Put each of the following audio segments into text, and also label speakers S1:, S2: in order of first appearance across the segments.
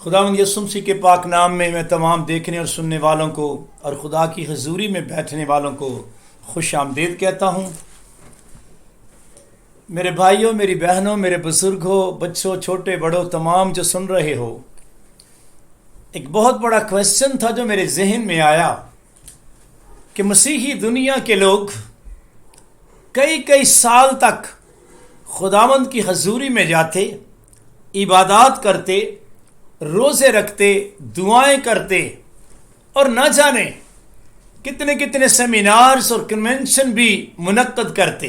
S1: خداوند یسوع مسیح کے پاک نام میں تمام دیکھنے اور سننے والوں کو اور خدا کی حضوری میں بیٹھنے والوں کو خوش آمدید کہتا ہوں۔ میرے بھائیوں، میری بہنوں، میرے بزرگوں، بچوں، چھوٹے بڑوں، تمام جو سن رہے ہو، ایک بہت بڑا کویسچن تھا جو میرے ذہن میں آیا کہ مسیحی دنیا کے لوگ کئی سال تک خداوند کی حضوری میں جاتے، عبادات کرتے، روزے رکھتے، دعائیں کرتے اور نہ جانے کتنے سیمینارز اور کنونشن بھی منعقد کرتے،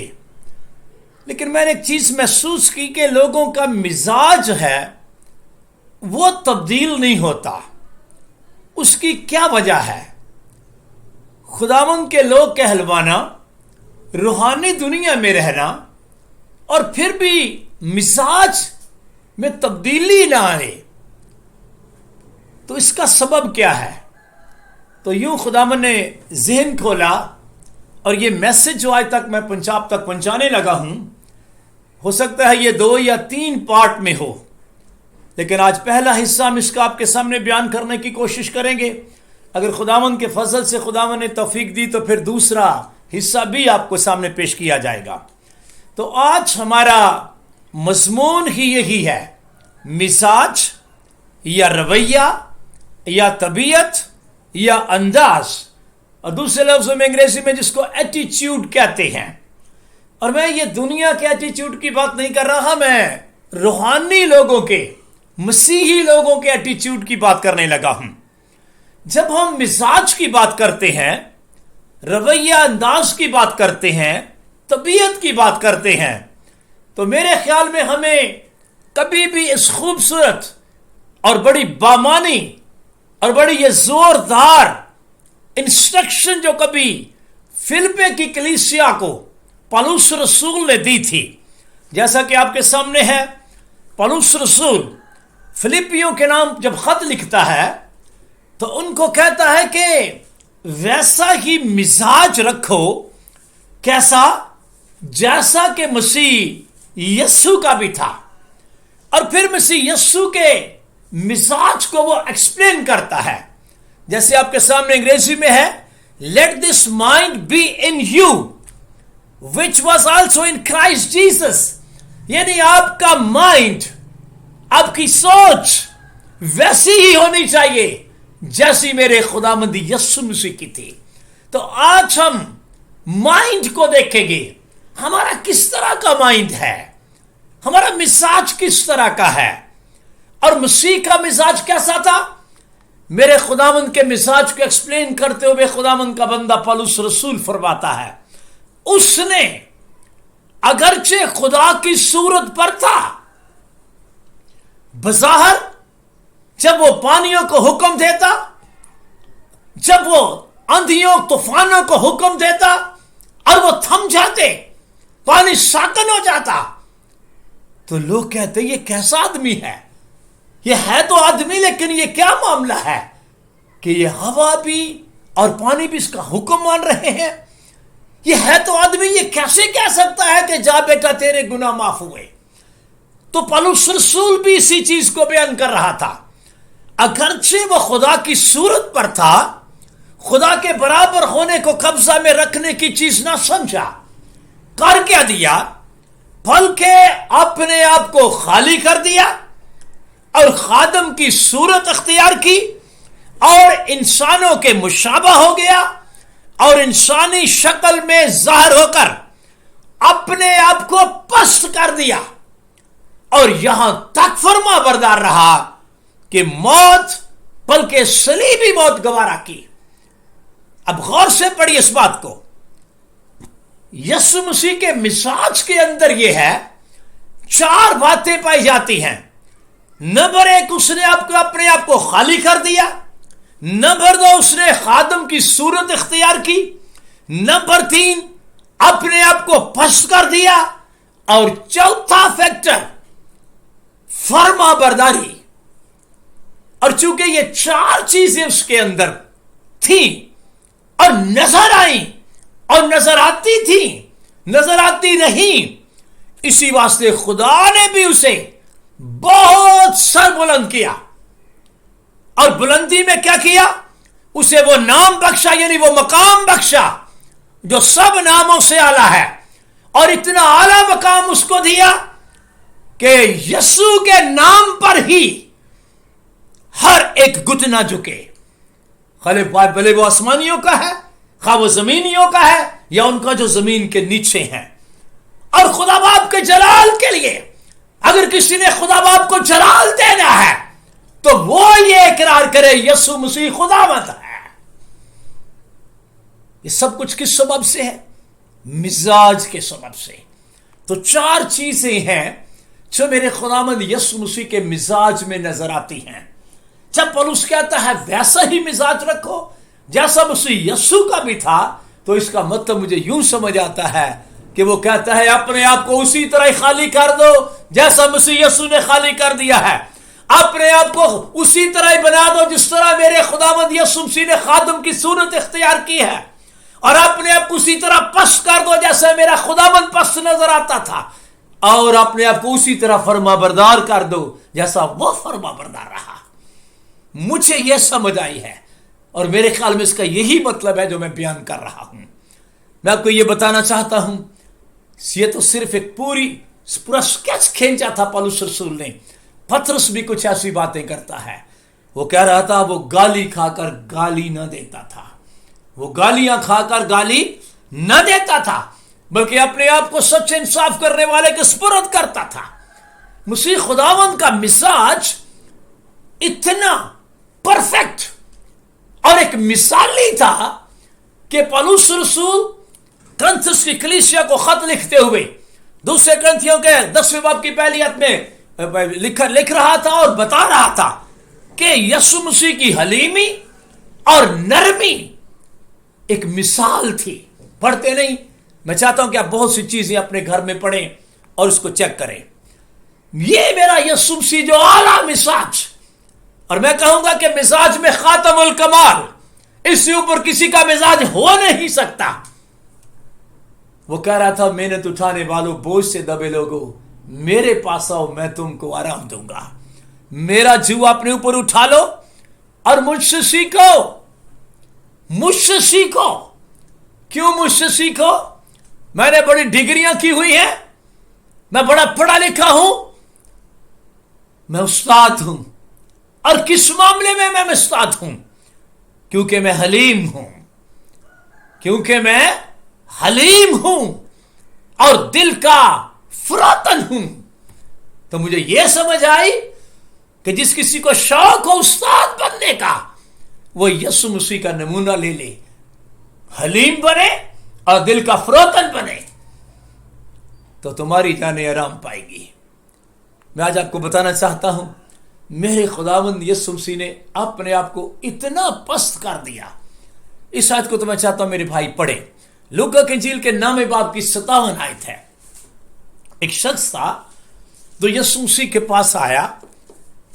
S1: لیکن میں نے ایک چیز محسوس کی کہ لوگوں کا مزاج ہے وہ تبدیل نہیں ہوتا۔ اس کی کیا وجہ ہے؟ خداوند کے لوگ کہلوانا، روحانی دنیا میں رہنا اور پھر بھی مزاج میں تبدیلی نہ آئے، تو اس کا سبب کیا ہے؟ تو یوں خداوند نے ذہن کھولا اور یہ میسج جو آج تک میں آپ تک پہنچانے لگا ہوں، ہو سکتا ہے یہ 2 یا 3 پارٹ میں ہو، لیکن آج پہلا حصہ ہم اس کا آپ کے سامنے بیان کرنے کی کوشش کریں گے۔ اگر خداوند کے فضل سے خداوند نے توفیق دی تو پھر دوسرا حصہ بھی آپ کو سامنے پیش کیا جائے گا۔ تو آج ہمارا مضمون ہی یہی ہے، مزاج یا رویہ یا طبیعت یا انداز، اور دوسرے لفظوں میں انگریزی میں جس کو ایٹیچیوڈ کہتے ہیں۔ اور میں یہ دنیا کے ایٹیچیوڈ کی بات نہیں کر رہا، میں روحانی لوگوں کے، مسیحی لوگوں کے ایٹیچیوڈ کی بات کرنے لگا ہوں۔ جب ہم مزاج کی بات کرتے ہیں، رویہ انداز کی بات کرتے ہیں، طبیعت کی بات کرتے ہیں، تو میرے خیال میں ہمیں کبھی بھی اس خوبصورت اور بڑی بامانی اور بڑی یہ زوردار انسٹرکشن جو کبھی فلپے کی کلیسیا کو پولس رسول نے دی تھی، جیسا کہ آپ کے سامنے ہے، پولس رسول فلپیوں کے نام جب خط لکھتا ہے تو ان کو کہتا ہے کہ ویسا ہی مزاج رکھو، کیسا؟ جیسا کہ مسیح یسوع کا بھی تھا۔ اور پھر مسیح یسوع کے مزاج کو وہ ایکسپلین کرتا ہے، جیسے آپ کے سامنے انگریزی میں ہے، let this mind be in you which was also in Christ Jesus۔ یعنی آپ کا مائنڈ، آپ کی سوچ ویسی ہی ہونی چاہیے جیسی میرے خداوند یسوع مسیح کی تھی۔ تو آج ہم مائنڈ کو دیکھیں گے، ہمارا کس طرح کا مائنڈ ہے، ہمارا مزاج کس طرح کا ہے، اور مسیح کا مزاج کیسا تھا۔ میرے خداوند کے مزاج کو ایکسپلین کرتے ہوئے خداوند کا بندہ پولس رسول فرماتا ہے، اس نے اگرچہ خدا کی صورت پر تھا، بظاہر جب وہ پانیوں کو حکم دیتا، جب وہ آندھیوں طوفانوں کو حکم دیتا اور وہ تھم جاتے، پانی ساکن ہو جاتا، تو لوگ کہتے یہ کیسا آدمی ہے؟ یہ ہے تو آدمی، لیکن یہ کیا معاملہ ہے کہ یہ ہوا بھی اور پانی بھی اس کا حکم مان رہے ہیں؟ یہ ہے تو آدمی، یہ کیسے کہہ سکتا ہے کہ جا بیٹا تیرے گناہ معاف ہوئے؟ تو پولس رسول بھی اسی چیز کو بیان کر رہا تھا، اگرچہ وہ خدا کی صورت پر تھا، خدا کے برابر ہونے کو قبضہ میں رکھنے کی چیز نہ سمجھا، کر کیا دیا؟ بلکہ اپنے آپ کو خالی کر دیا اور خادم کی صورت اختیار کی اور انسانوں کے مشابہ ہو گیا اور انسانی شکل میں ظاہر ہو کر اپنے آپ کو پست کر دیا، اور یہاں تک فرما بردار رہا کہ موت، بلکہ صلیبی موت گوارا کی۔ اب غور سے پڑھی اس بات کو، یسوع مسیح کے مزاج کے اندر یہ ہے، 4 باتیں پائی جاتی ہیں۔ نمبر 1، اس نے اپنے آپ کو خالی کر دیا۔ نمبر 2، اس نے خادم کی صورت اختیار کی۔ نمبر 3، اپنے آپ کو پست کر دیا۔ اور چوتھا فیکٹر، فرما برداری۔ اور چونکہ یہ 4 چیزیں اس کے اندر تھیں اور نظر آئیں اور نظر آتی تھیں، نظر آتی رہیں، اسی واسطے خدا نے بھی اسے بہت سر بلند کیا اور بلندی میں کیا کیا؟ اسے وہ نام بخشا، یعنی وہ مقام بخشا جو سب ناموں سے اعلیٰ ہے، اور اتنا اعلیٰ مقام اس کو دیا کہ یسوع کے نام پر ہی ہر ایک گھٹنا جھکے، بھلے وہ آسمانیوں کا ہے، خواہ وہ زمینیوں کا ہے، یا ان کا جو زمین کے نیچے ہیں۔ اور خدا باپ کے جلال کے لیے اگر کسی نے خدا باپ کو جلال دینا ہے تو وہ یہ اقرار کرے یسوع مسیح خداوند ہے۔ یہ سب کچھ کس سبب سے ہے؟ مزاج کے سبب سے۔ تو 4 چیزیں ہیں جو میرے خداوند یسوع مسیح کے مزاج میں نظر آتی ہیں۔ جب پولس کہتا ہے ویسا ہی مزاج رکھو جیسا مسیح یسوع کا بھی تھا، تو اس کا مطلب مجھے یوں سمجھ آتا ہے کہ وہ کہتا ہے اپنے آپ کو اسی طرح ہی خالی کر دو جیسا مسیح یسوع نے خالی کر دیا ہے۔ اپنے آپ کو اسی طرح ہی بنا دو جس طرح میرے خداوند یسوع مسیح نے خادم کی صورت اختیار کی ہے، اور اپنے آپ کو اسی طرح پست کر دو جیسا میرا خداوند پست نظر آتا تھا، اور اپنے آپ کو اسی طرح فرما بردار کر دو جیسا وہ فرما بردار رہا۔ مجھے یہ سمجھ آئی ہے، اور میرے خیال میں اس کا یہی مطلب ہے جو میں بیان کر رہا ہوں۔ میں آپ کو یہ بتانا چاہتا ہوں، یہ تو صرف ایک پورا سکیچ کھینچا تھا پولس رسول نے۔ پطرس بھی کچھ ایسی باتیں کرتا ہے، وہ کہہ رہا تھا وہ گالی کھا کر گالی نہ دیتا تھا، وہ گالیاں کھا کر گالی نہ دیتا تھا، بلکہ اپنے آپ کو سچ انصاف کرنے والے کے سپرد کرتا تھا۔ مسیح خداوند کا مزاج اتنا پرفیکٹ اور ایک مثالی تھا کہ پولس رسول کرنتھس کی کلیسیا کو خط لکھتے ہوئے دوسرے کرنتھیوں کے 10ویں باب کی پہلی آیت میں لکھ رہا تھا اور بتا رہا تھا کہ یسوع مسیح کی حلیمی اور نرمی ایک مثال تھی۔ پڑھتے نہیں؟ میں چاہتا ہوں کہ آپ بہت سی چیزیں اپنے گھر میں پڑھیں اور اس کو چیک کریں۔ یہ میرا یسوع مسیح جو اعلیٰ مزاج، اور میں کہوں گا کہ مزاج میں خاتم الکمال، اس سے اوپر کسی کا مزاج ہو نہیں سکتا۔ وہ کہہ رہا تھا محنت اٹھانے والوں، بوجھ سے دبے لوگوں، میرے پاس آؤ، میں تم کو آرام دوں گا۔ میرا جو اپنے اوپر اٹھا لو اور مجھ سے سیکھو، مجھ سے سیکھو۔ کیوں مجھ سے سیکھو؟ میں نے بڑی ڈگریاں کی ہوئی ہیں، میں بڑا پڑھا لکھا ہوں، میں استاد ہوں۔ اور کس معاملے میں میں استاد ہوں؟ کیونکہ میں حلیم ہوں، کیونکہ میں حلیم ہوں اور دل کا فروتن ہوں۔ تو مجھے یہ سمجھ آئی کہ جس کسی کو شوق ہو استاد بننے کا، وہ یسوع مسیح کا نمونہ لے لے، حلیم بنے اور دل کا فروتن بنے، تو تمہاری جانیں آرام پائے گی۔ میں آج آپ کو بتانا چاہتا ہوں، میرے خداوند یسوع مسیح نے اپنے آپ کو اتنا پست کر دیا۔ اس آیت کو تو میں چاہتا ہوں میرے بھائی پڑھیں۔ لوکا کی انجیل کے 9ویں باب کی 57 آیت ہے۔ ایک شخص تھا جو یسوع مسیح کے پاس آیا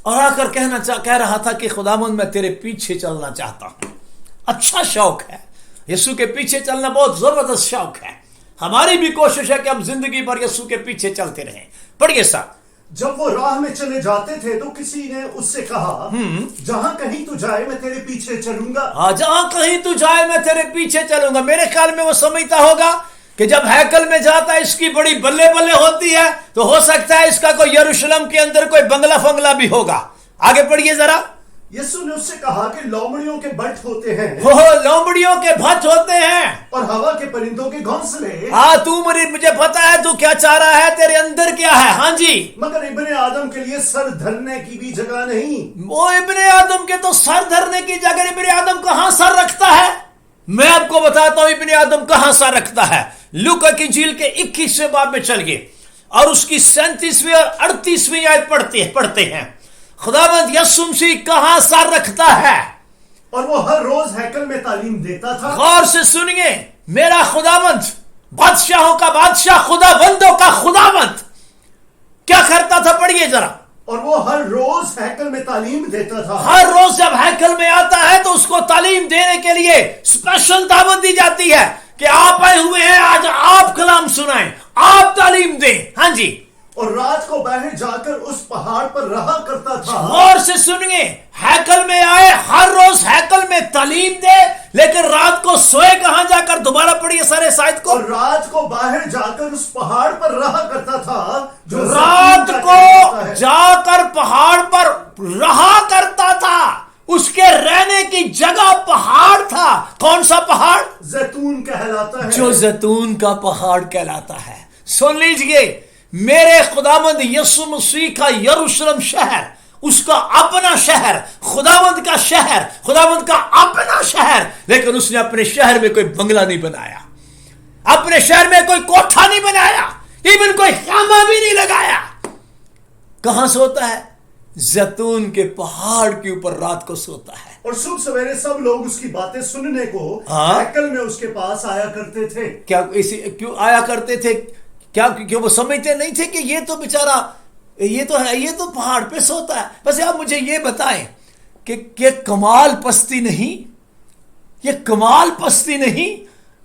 S1: اور آ کر کہہ رہا تھا کہ خداوند میں تیرے پیچھے چلنا چاہتا ہوں۔ اچھا شوق ہے، یسوع کے پیچھے چلنا بہت زبردست شوق ہے۔ ہماری بھی کوشش ہے کہ ہم زندگی بھر یسوع کے پیچھے چلتے رہیں۔ پڑھیے ساتھ۔
S2: جب وہ راہ میں چلے جاتے تھے تو کسی نے اس سے کہا، جہاں کہیں تو جائے میں تیرے پیچھے چلوں گا۔
S1: ہاں، جہاں کہیں تو جائے میں تیرے پیچھے چلوں گا۔ میرے خیال میں وہ سمجھتا ہوگا کہ جب ہیکل میں جاتا ہے اس کی بڑی بلے بلے ہوتی ہے، تو ہو سکتا ہے اس کا کوئی یروشلم کے اندر کوئی بنگلہ فنگلہ بھی ہوگا۔ آگے پڑھیے ذرا۔
S2: یسوع نے اس سے کہا کہ لومڑیوں کے بٹ ہوتے ہیں،
S1: وہ لومڑیوں کے بھٹ ہوتے ہیں،
S2: اور ہوا کے پرندوں کے گھونسلے،
S1: ہاں مجھے پتا ہے تو کیا چاہ رہا ہے، تیرے اندر کیا ہے۔ ہاں جی،
S2: مگر ابن آدم کے لیے سر دھرنے کی بھی جگہ نہیں۔
S1: وہ ابن آدم کے تو سر دھرنے کی جگہ، ابن آدم کہاں سر رکھتا ہے؟ میں آپ کو بتاتا ہوں ابن آدم کہاں سر رکھتا ہے۔ لوکا کی انجیل کے 21ویں باب میں چلیے اور اس کی 37ویں اور 38ویں آیت پڑھتے ہیں۔ خداوند یسوع مسیح کہاں سر رکھتا ہے؟
S2: اور وہ ہر روز ہیکل میں تعلیم دیتا تھا۔
S1: غور سے سنیے، میرا خداوند، بادشاہوں کا بادشاہ، خداوندوں کا خداوند کیا کرتا تھا؟ پڑھیے ذرا۔
S2: اور وہ ہر روز ہیکل میں تعلیم دیتا تھا۔
S1: ہر روز جب ہیکل میں آتا ہے تو اس کو تعلیم دینے کے لیے اسپیشل دعوت دی جاتی ہے کہ آپ آئے ہوئے ہیں، آج آپ کلام سنائیں، آپ تعلیم دیں۔ ہاں جی،
S2: اور رات کو باہر جا کر اس پہاڑ پر رہا کرتا تھا۔
S1: غور سے سنیے، ہیکل میں آئے، ہر روز ہیکل میں تعلیم دے، لیکن رات کو سوئے کہاں جا کر؟ دوبارہ پڑھیے سارے سائد کو.
S2: اور رات کو باہر جا کر اس پہاڑ پر رہا کرتا تھا جو
S1: رات
S2: زیتون کا
S1: کو
S2: کہلاتا ہے۔
S1: جا کر پہاڑ پر رہا کرتا تھا. اس کے رہنے کی جگہ پہاڑ تھا. کون سا پہاڑ؟
S2: زیتون کہلاتا ہے،
S1: جو زیتون کا پہاڑ کہلاتا ہے. سن لیجئے، میرے خداوند یسوع مسیح کا یروشلم شہر، اس کا اپنا شہر، خداوند کا شہر، خداوند کا اپنا شہر، لیکن اس نے اپنے شہر میں کوئی بنگلہ نہیں بنایا، اپنے شہر میں کوئی کوٹھا نہیں بنایا، ایون کوئی خیمہ بھی نہیں لگایا. کہاں سوتا ہے؟ زیتون کے پہاڑ کے اوپر رات کو سوتا ہے.
S2: اور صبح سویرے سب لوگ اس کی باتیں سننے کو ہیکل میں اس کے پاس آیا کرتے تھے.
S1: کیا کیوں آیا کرتے تھے؟ کیا وہ سمجھتے نہیں تھے کہ یہ تو بیچارہ یہ تو ہے، یہ تو پہاڑ پہ سوتا ہے؟ بس آپ مجھے یہ بتائیں کہ یہ کمال پستی نہیں، یہ کمال پستی نہیں،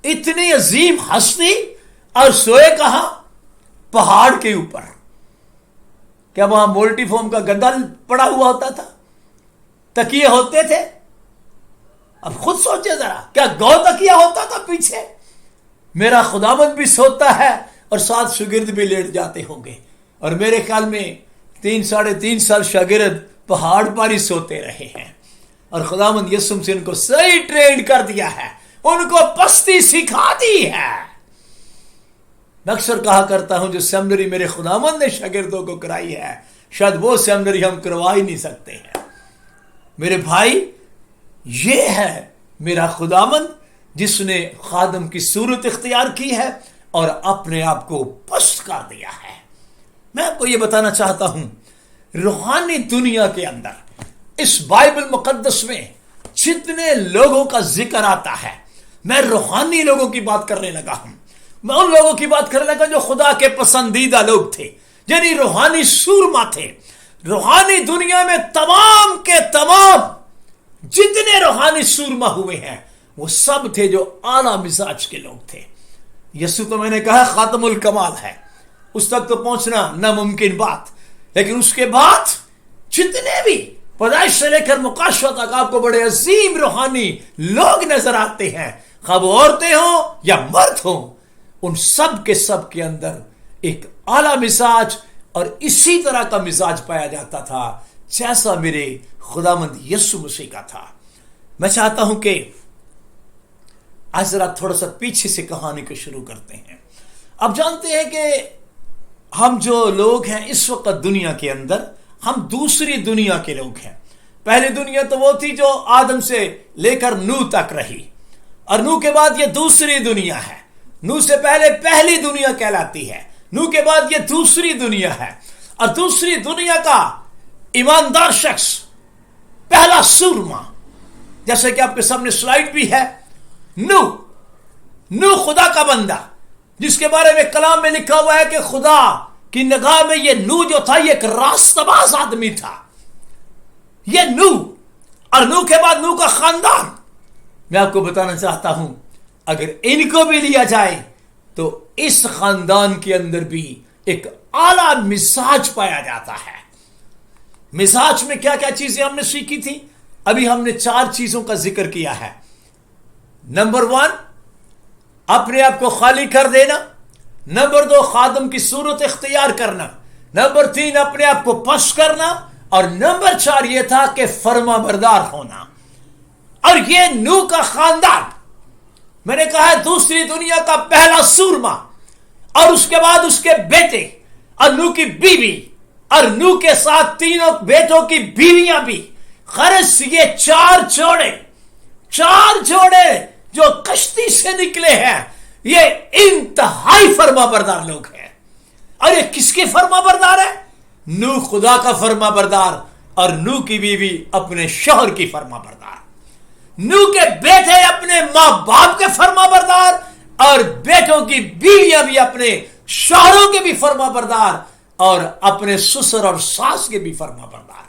S1: اتنی عظیم ہستی اور سوئے کہاں؟ پہاڑ کے اوپر. کیا وہاں مولٹی فوم کا گدا پڑا ہوا ہوتا تھا؟ تکیے ہوتے تھے؟ اب خود سوچے ذرا، کیا گو تکیہ ہوتا تھا پیچھے؟ میرا خداوند بھی سوتا ہے اور ساتھ شاگرد بھی لیٹ جاتے ہوں گے. اور میرے خیال میں 3-3.5 سال شاگرد پہاڑ پر ہی سوتے رہے ہیں، اور خداوند یسوع سے ان کو صحیح ٹرین کر دیا ہے، ان کو پستی سکھا دی ہے. میں اکثر کہا کرتا ہوں جو سیمنری میرے خداوند نے شاگردوں کو کرائی ہے، شاید وہ سیمنری ہم کروا ہی نہیں سکتے ہیں. میرے بھائی، یہ ہے میرا خداوند جس نے خادم کی صورت اختیار کی ہے اور اپنے آپ کو پست کر دیا ہے. میں آپ کو یہ بتانا چاہتا ہوں، روحانی دنیا کے اندر اس بائبل مقدس میں جتنے لوگوں کا ذکر آتا ہے، میں روحانی لوگوں کی بات کرنے لگا ہوں. میں ان لوگوں کی بات کرنے لگا جو خدا کے پسندیدہ لوگ تھے، یعنی روحانی سورما تھے. روحانی دنیا میں تمام کے تمام جتنے روحانی سورما ہوئے ہیں وہ سب تھے جو اعلیٰ مزاج کے لوگ تھے. یسوع تو میں نے کہا خاتم الکمال ہے، اس تک تو پہنچنا ناممکن بات، لیکن اس کے بعد جتنے بھی پیدائش سے لے کر مکاشفہ تک آپ کو بڑے عظیم روحانی لوگ نظر آتے ہیں، خواہ وہ عورتیں ہوں یا مرد ہوں، ان سب کے اندر ایک اعلیٰ مزاج اور اسی طرح کا مزاج پایا جاتا تھا جیسا میرے خداوند یسوع مسیح کا تھا. میں چاہتا ہوں کہ آج ذرا تھوڑا سا پیچھے سے کہانی کو شروع کرتے ہیں. اب جانتے ہیں کہ ہم جو لوگ ہیں اس وقت دنیا کے اندر، ہم دوسری دنیا کے لوگ ہیں. پہلی دنیا تو وہ تھی جو آدم سے لے کر نوح تک رہی، اور نوح کے بعد یہ دوسری دنیا ہے. نوح سے پہلے پہلی دنیا کہلاتی ہے، نوح کے بعد یہ دوسری دنیا ہے. اور دوسری دنیا کا ایماندار شخص، پہلا سورما، جیسے کہ آپ کے سامنے سلائیڈ بھی ہے، نوح خدا کا بندہ، جس کے بارے میں کلام میں لکھا ہوا ہے کہ خدا کی نگاہ میں یہ نوح جو تھا یہ ایک راستہ باز آدمی تھا. یہ نوح، اور نوح کے بعد نوح کا خاندان. میں آپ کو بتانا چاہتا ہوں اگر ان کو بھی لیا جائے تو اس خاندان کے اندر بھی ایک اعلیٰ مزاج پایا جاتا ہے. مزاج میں کیا کیا چیزیں ہم نے سیکھی تھی؟ ابھی ہم نے 4 چیزوں کا ذکر کیا ہے. نمبر 1، اپنے آپ کو خالی کر دینا. نمبر 2، خادم کی صورت اختیار کرنا. نمبر 3، اپنے آپ کو پست کرنا. اور نمبر 4 یہ تھا کہ فرما بردار ہونا. اور یہ نوح کا خاندان، میں نے کہا ہے دوسری دنیا کا پہلا سورما، اور اس کے بعد اس کے بیٹے اور نوح کی بیوی، اور نوح کے ساتھ 3 بیٹوں کی بیویاں بھی. خرس یہ 4 جوڑے جو کشتی سے نکلے ہیں، یہ انتہائی فرما بردار لوگ ہیں. اور یہ کس کے فرما بردار ہے؟ نوح خدا کا فرما بردار، اور نوح کی بیوی اپنے شوہر کی فرما بردار. نوح کے بیٹے اپنے ماں باپ کے فرما بردار، اور بیٹوں کی بیویاں بھی اپنے شوہروں کے بھی فرما بردار، اور اپنے سسر اور ساس کے بھی فرما بردار.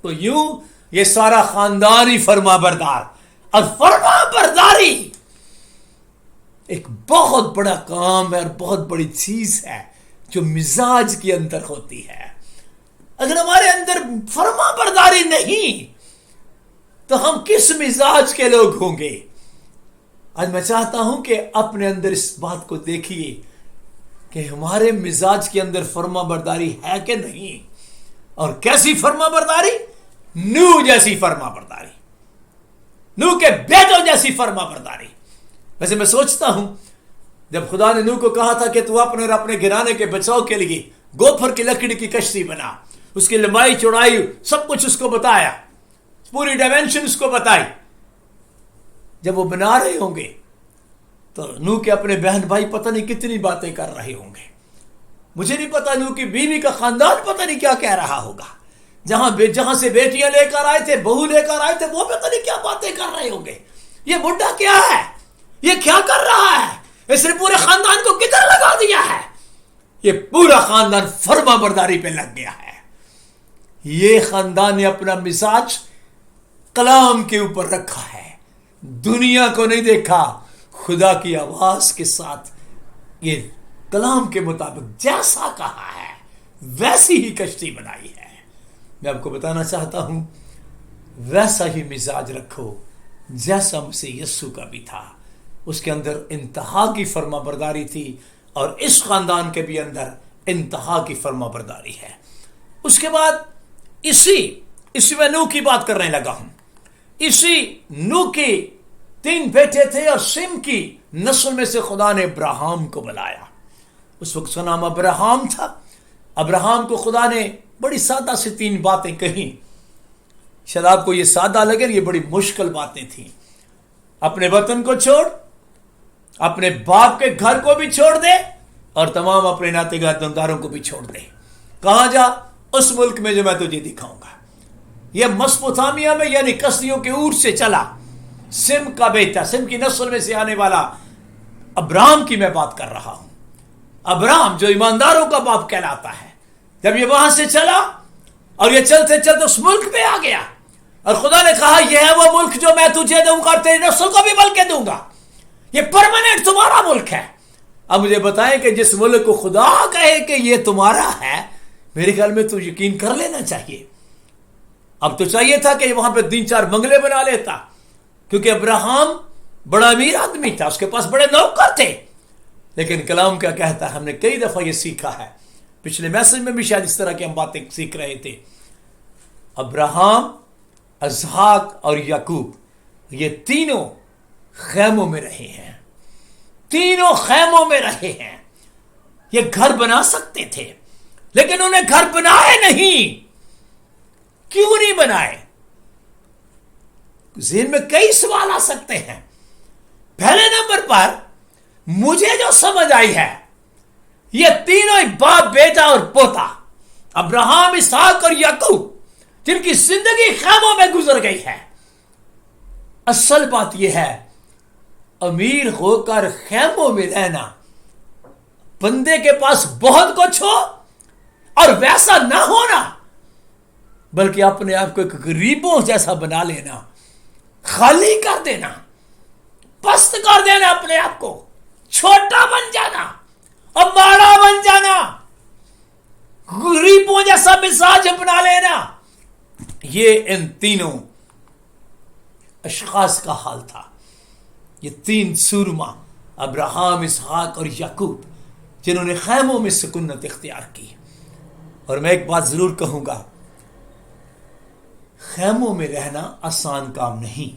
S1: تو یوں یہ سارا خاندان ہی فرما بردار. اور فرما برداری ایک بہت بڑا کام ہے اور بہت بڑی چیز ہے جو مزاج کے اندر ہوتی ہے. اگر ہمارے اندر فرما برداری نہیں تو ہم کس مزاج کے لوگ ہوں گے؟ آج میں چاہتا ہوں کہ اپنے اندر اس بات کو دیکھیے کہ ہمارے مزاج کے اندر فرما برداری ہے کہ نہیں، اور کیسی فرما برداری؟ نوح جیسی فرما برداری، نوح کے بیٹوں جیسی فرما برداری۔ ویسے میں سوچتا ہوں جب خدا نے نوح کو کہا تھا کہ تو اپنے اور اپنے گھرانے کے بچاؤ کے لیے گوفر کی لکڑی کی کشتی بنا، اس کی لمبائی چوڑائی سب کچھ اس کو بتایا، پوری ڈائمینشن اس کو بتائی، جب وہ بنا رہے ہوں گے تو نوح کے اپنے بہن بھائی پتہ نہیں کتنی باتیں کر رہے ہوں گے۔ مجھے نہیں پتا نوح کی بیوی کا خاندان پتہ نہیں کیا کہہ رہا ہوگا، جہاں سے بیٹیاں لے کر آئے تھے، بہو لے کر آئے تھے، وہ پتہ نہیں کیا باتیں کر رہے ہوں گے۔ یہ بڈھا کیا ہے؟ یہ کیا کر رہا ہے؟ اس نے پورے خاندان کو کدھر لگا دیا ہے؟ یہ پورا خاندان فرما برداری پہ لگ گیا ہے۔ یہ خاندان نے اپنا مزاج کلام کے اوپر رکھا ہے، دنیا کو نہیں دیکھا، خدا کی آواز کے ساتھ یہ کلام کے مطابق جیسا کہا ہے ویسی ہی کشتی بنائی ہے۔ میں آپ کو بتانا چاہتا ہوں ویسا ہی مزاج رکھو جیسا مسیح یسوع کا بھی تھا۔ اس کے اندر انتہا کی فرما برداری تھی، اور اس خاندان کے بھی اندر انتہا کی فرما برداری ہے۔ اس کے بعد اسی میں نوح کی بات کرنے لگا ہوں۔ اسی نوح کے 3 بیٹے تھے، اور سم کی نسل میں سے خدا نے ابراہیم کو بلایا۔ اس وقت اس کا نام ابراہیم تھا۔ ابراہیم کو خدا نے بڑی سادہ سے 3 باتیں کہیں۔ شاید آپ کو یہ سادہ لگے، یہ بڑی مشکل باتیں تھیں۔ اپنے وطن کو چھوڑ، اپنے باپ کے گھر کو بھی چھوڑ دے، اور تمام اپنے ناتے گاردوں کو بھی چھوڑ دے۔ کہاں جا؟ اس ملک میں جو میں تجھے دکھاؤں گا۔ یہ مسپوتامیہ میں یعنی کسدیوں کے اونٹ سے چلا، سم کا بیٹا، سم کی نسل میں سے آنے والا ابراہیم کی میں بات کر رہا ہوں۔ ابراہیم جو ایمانداروں کا باپ کہلاتا ہے، جب یہ وہاں سے چلا اور یہ چلتے چلتے اس ملک میں آ گیا، اور خدا نے کہا یہ ہے وہ ملک جو میں تجھے دوں گا اور تیری نسل کو بھی بلکہ دوں گا، یہ پرماننٹ تمہارا ملک ہے۔ اب مجھے بتائیں کہ جس ملک کو خدا کہے کہ یہ تمہارا ہے، میرے خیال میں تو یقین کر لینا چاہیے۔ اب تو چاہیے تھا کہ وہاں پہ 3-4 بنگلے بنا لیتا، کیونکہ ابراہیم بڑا امیر آدمی تھا، اس کے پاس بڑے نوکر تھے۔ لیکن کلام کیا کہتا ہے؟ ہم نے کئی دفعہ یہ سیکھا ہے، پچھلے میسج میں بھی شاید اس طرح کی ہم باتیں سیکھ رہے تھے۔ ابراہیم، اسحاق اور یعقوب یہ تینوں خیموں میں رہے ہیں، تینوں خیموں میں رہے ہیں۔ یہ گھر بنا سکتے تھے لیکن انہیں گھر بنائے نہیں۔ کیوں نہیں بنائے؟ ذہن میں کئی سوال آ سکتے ہیں۔ پہلے نمبر پر مجھے جو سمجھ آئی ہے، یہ تینوں باپ، بیٹا اور پوتا، ابراہیم، اسحاق اور یعقوب، جن کی زندگی خیموں میں گزر گئی ہے۔ اصل بات یہ ہے امیر ہو کر خیموں میں رہنا، بندے کے پاس بہت کچھ ہو اور ویسا نہ ہونا، بلکہ اپنے آپ کو ایک غریبوں جیسا بنا لینا، خالی کر دینا، پست کر دینا، اپنے آپ کو چھوٹا بن جانا اور ماڑا بن جانا، غریبوں جیسا مزاج بنا لینا۔ یہ ان تینوں اشخاص کا حال تھا۔ یہ 3 سورما، ابراہیم، اسحاق اور یعقوب، جنہوں نے خیموں میں سکونت اختیار کی۔ اور میں ایک بات ضرور کہوں گا، خیموں میں رہنا آسان کام نہیں۔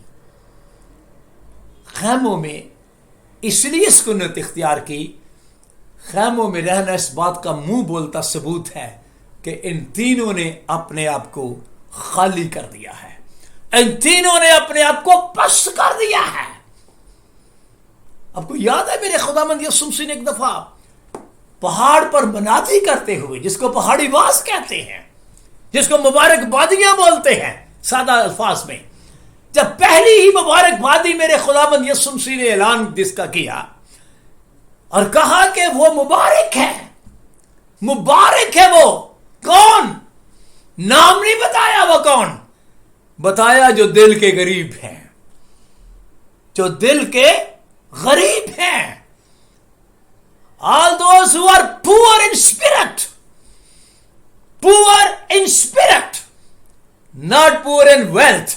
S1: خیموں میں اس لیے سکونت اختیار کی، خیموں میں رہنا اس بات کا منہ بولتا ثبوت ہے کہ ان تینوں نے اپنے آپ کو خالی کر دیا ہے، ان تینوں نے اپنے آپ کو پست کر دیا ہے۔ آپ کو یاد ہے میرے خداوند یسوع مسیح نے ایک دفعہ پہاڑ پر منادی کرتے ہوئے، جس کو پہاڑی واز کہتے ہیں، جس کو مبارک بادیاں بولتے ہیں سادہ الفاظ میں، جب پہلی ہی مبارک بادی میرے خداوند یسوع مسیح نے اعلان جس کا کیا اور کہا کہ وہ مبارک ہے، مبارک ہے۔ وہ کون؟ نام نہیں بتایا وہ کون، بتایا جو دل کے غریب ہیں، جو دل کے غریب ہیں۔ All those who are poor in spirit, poor in spirit, not poor in wealth.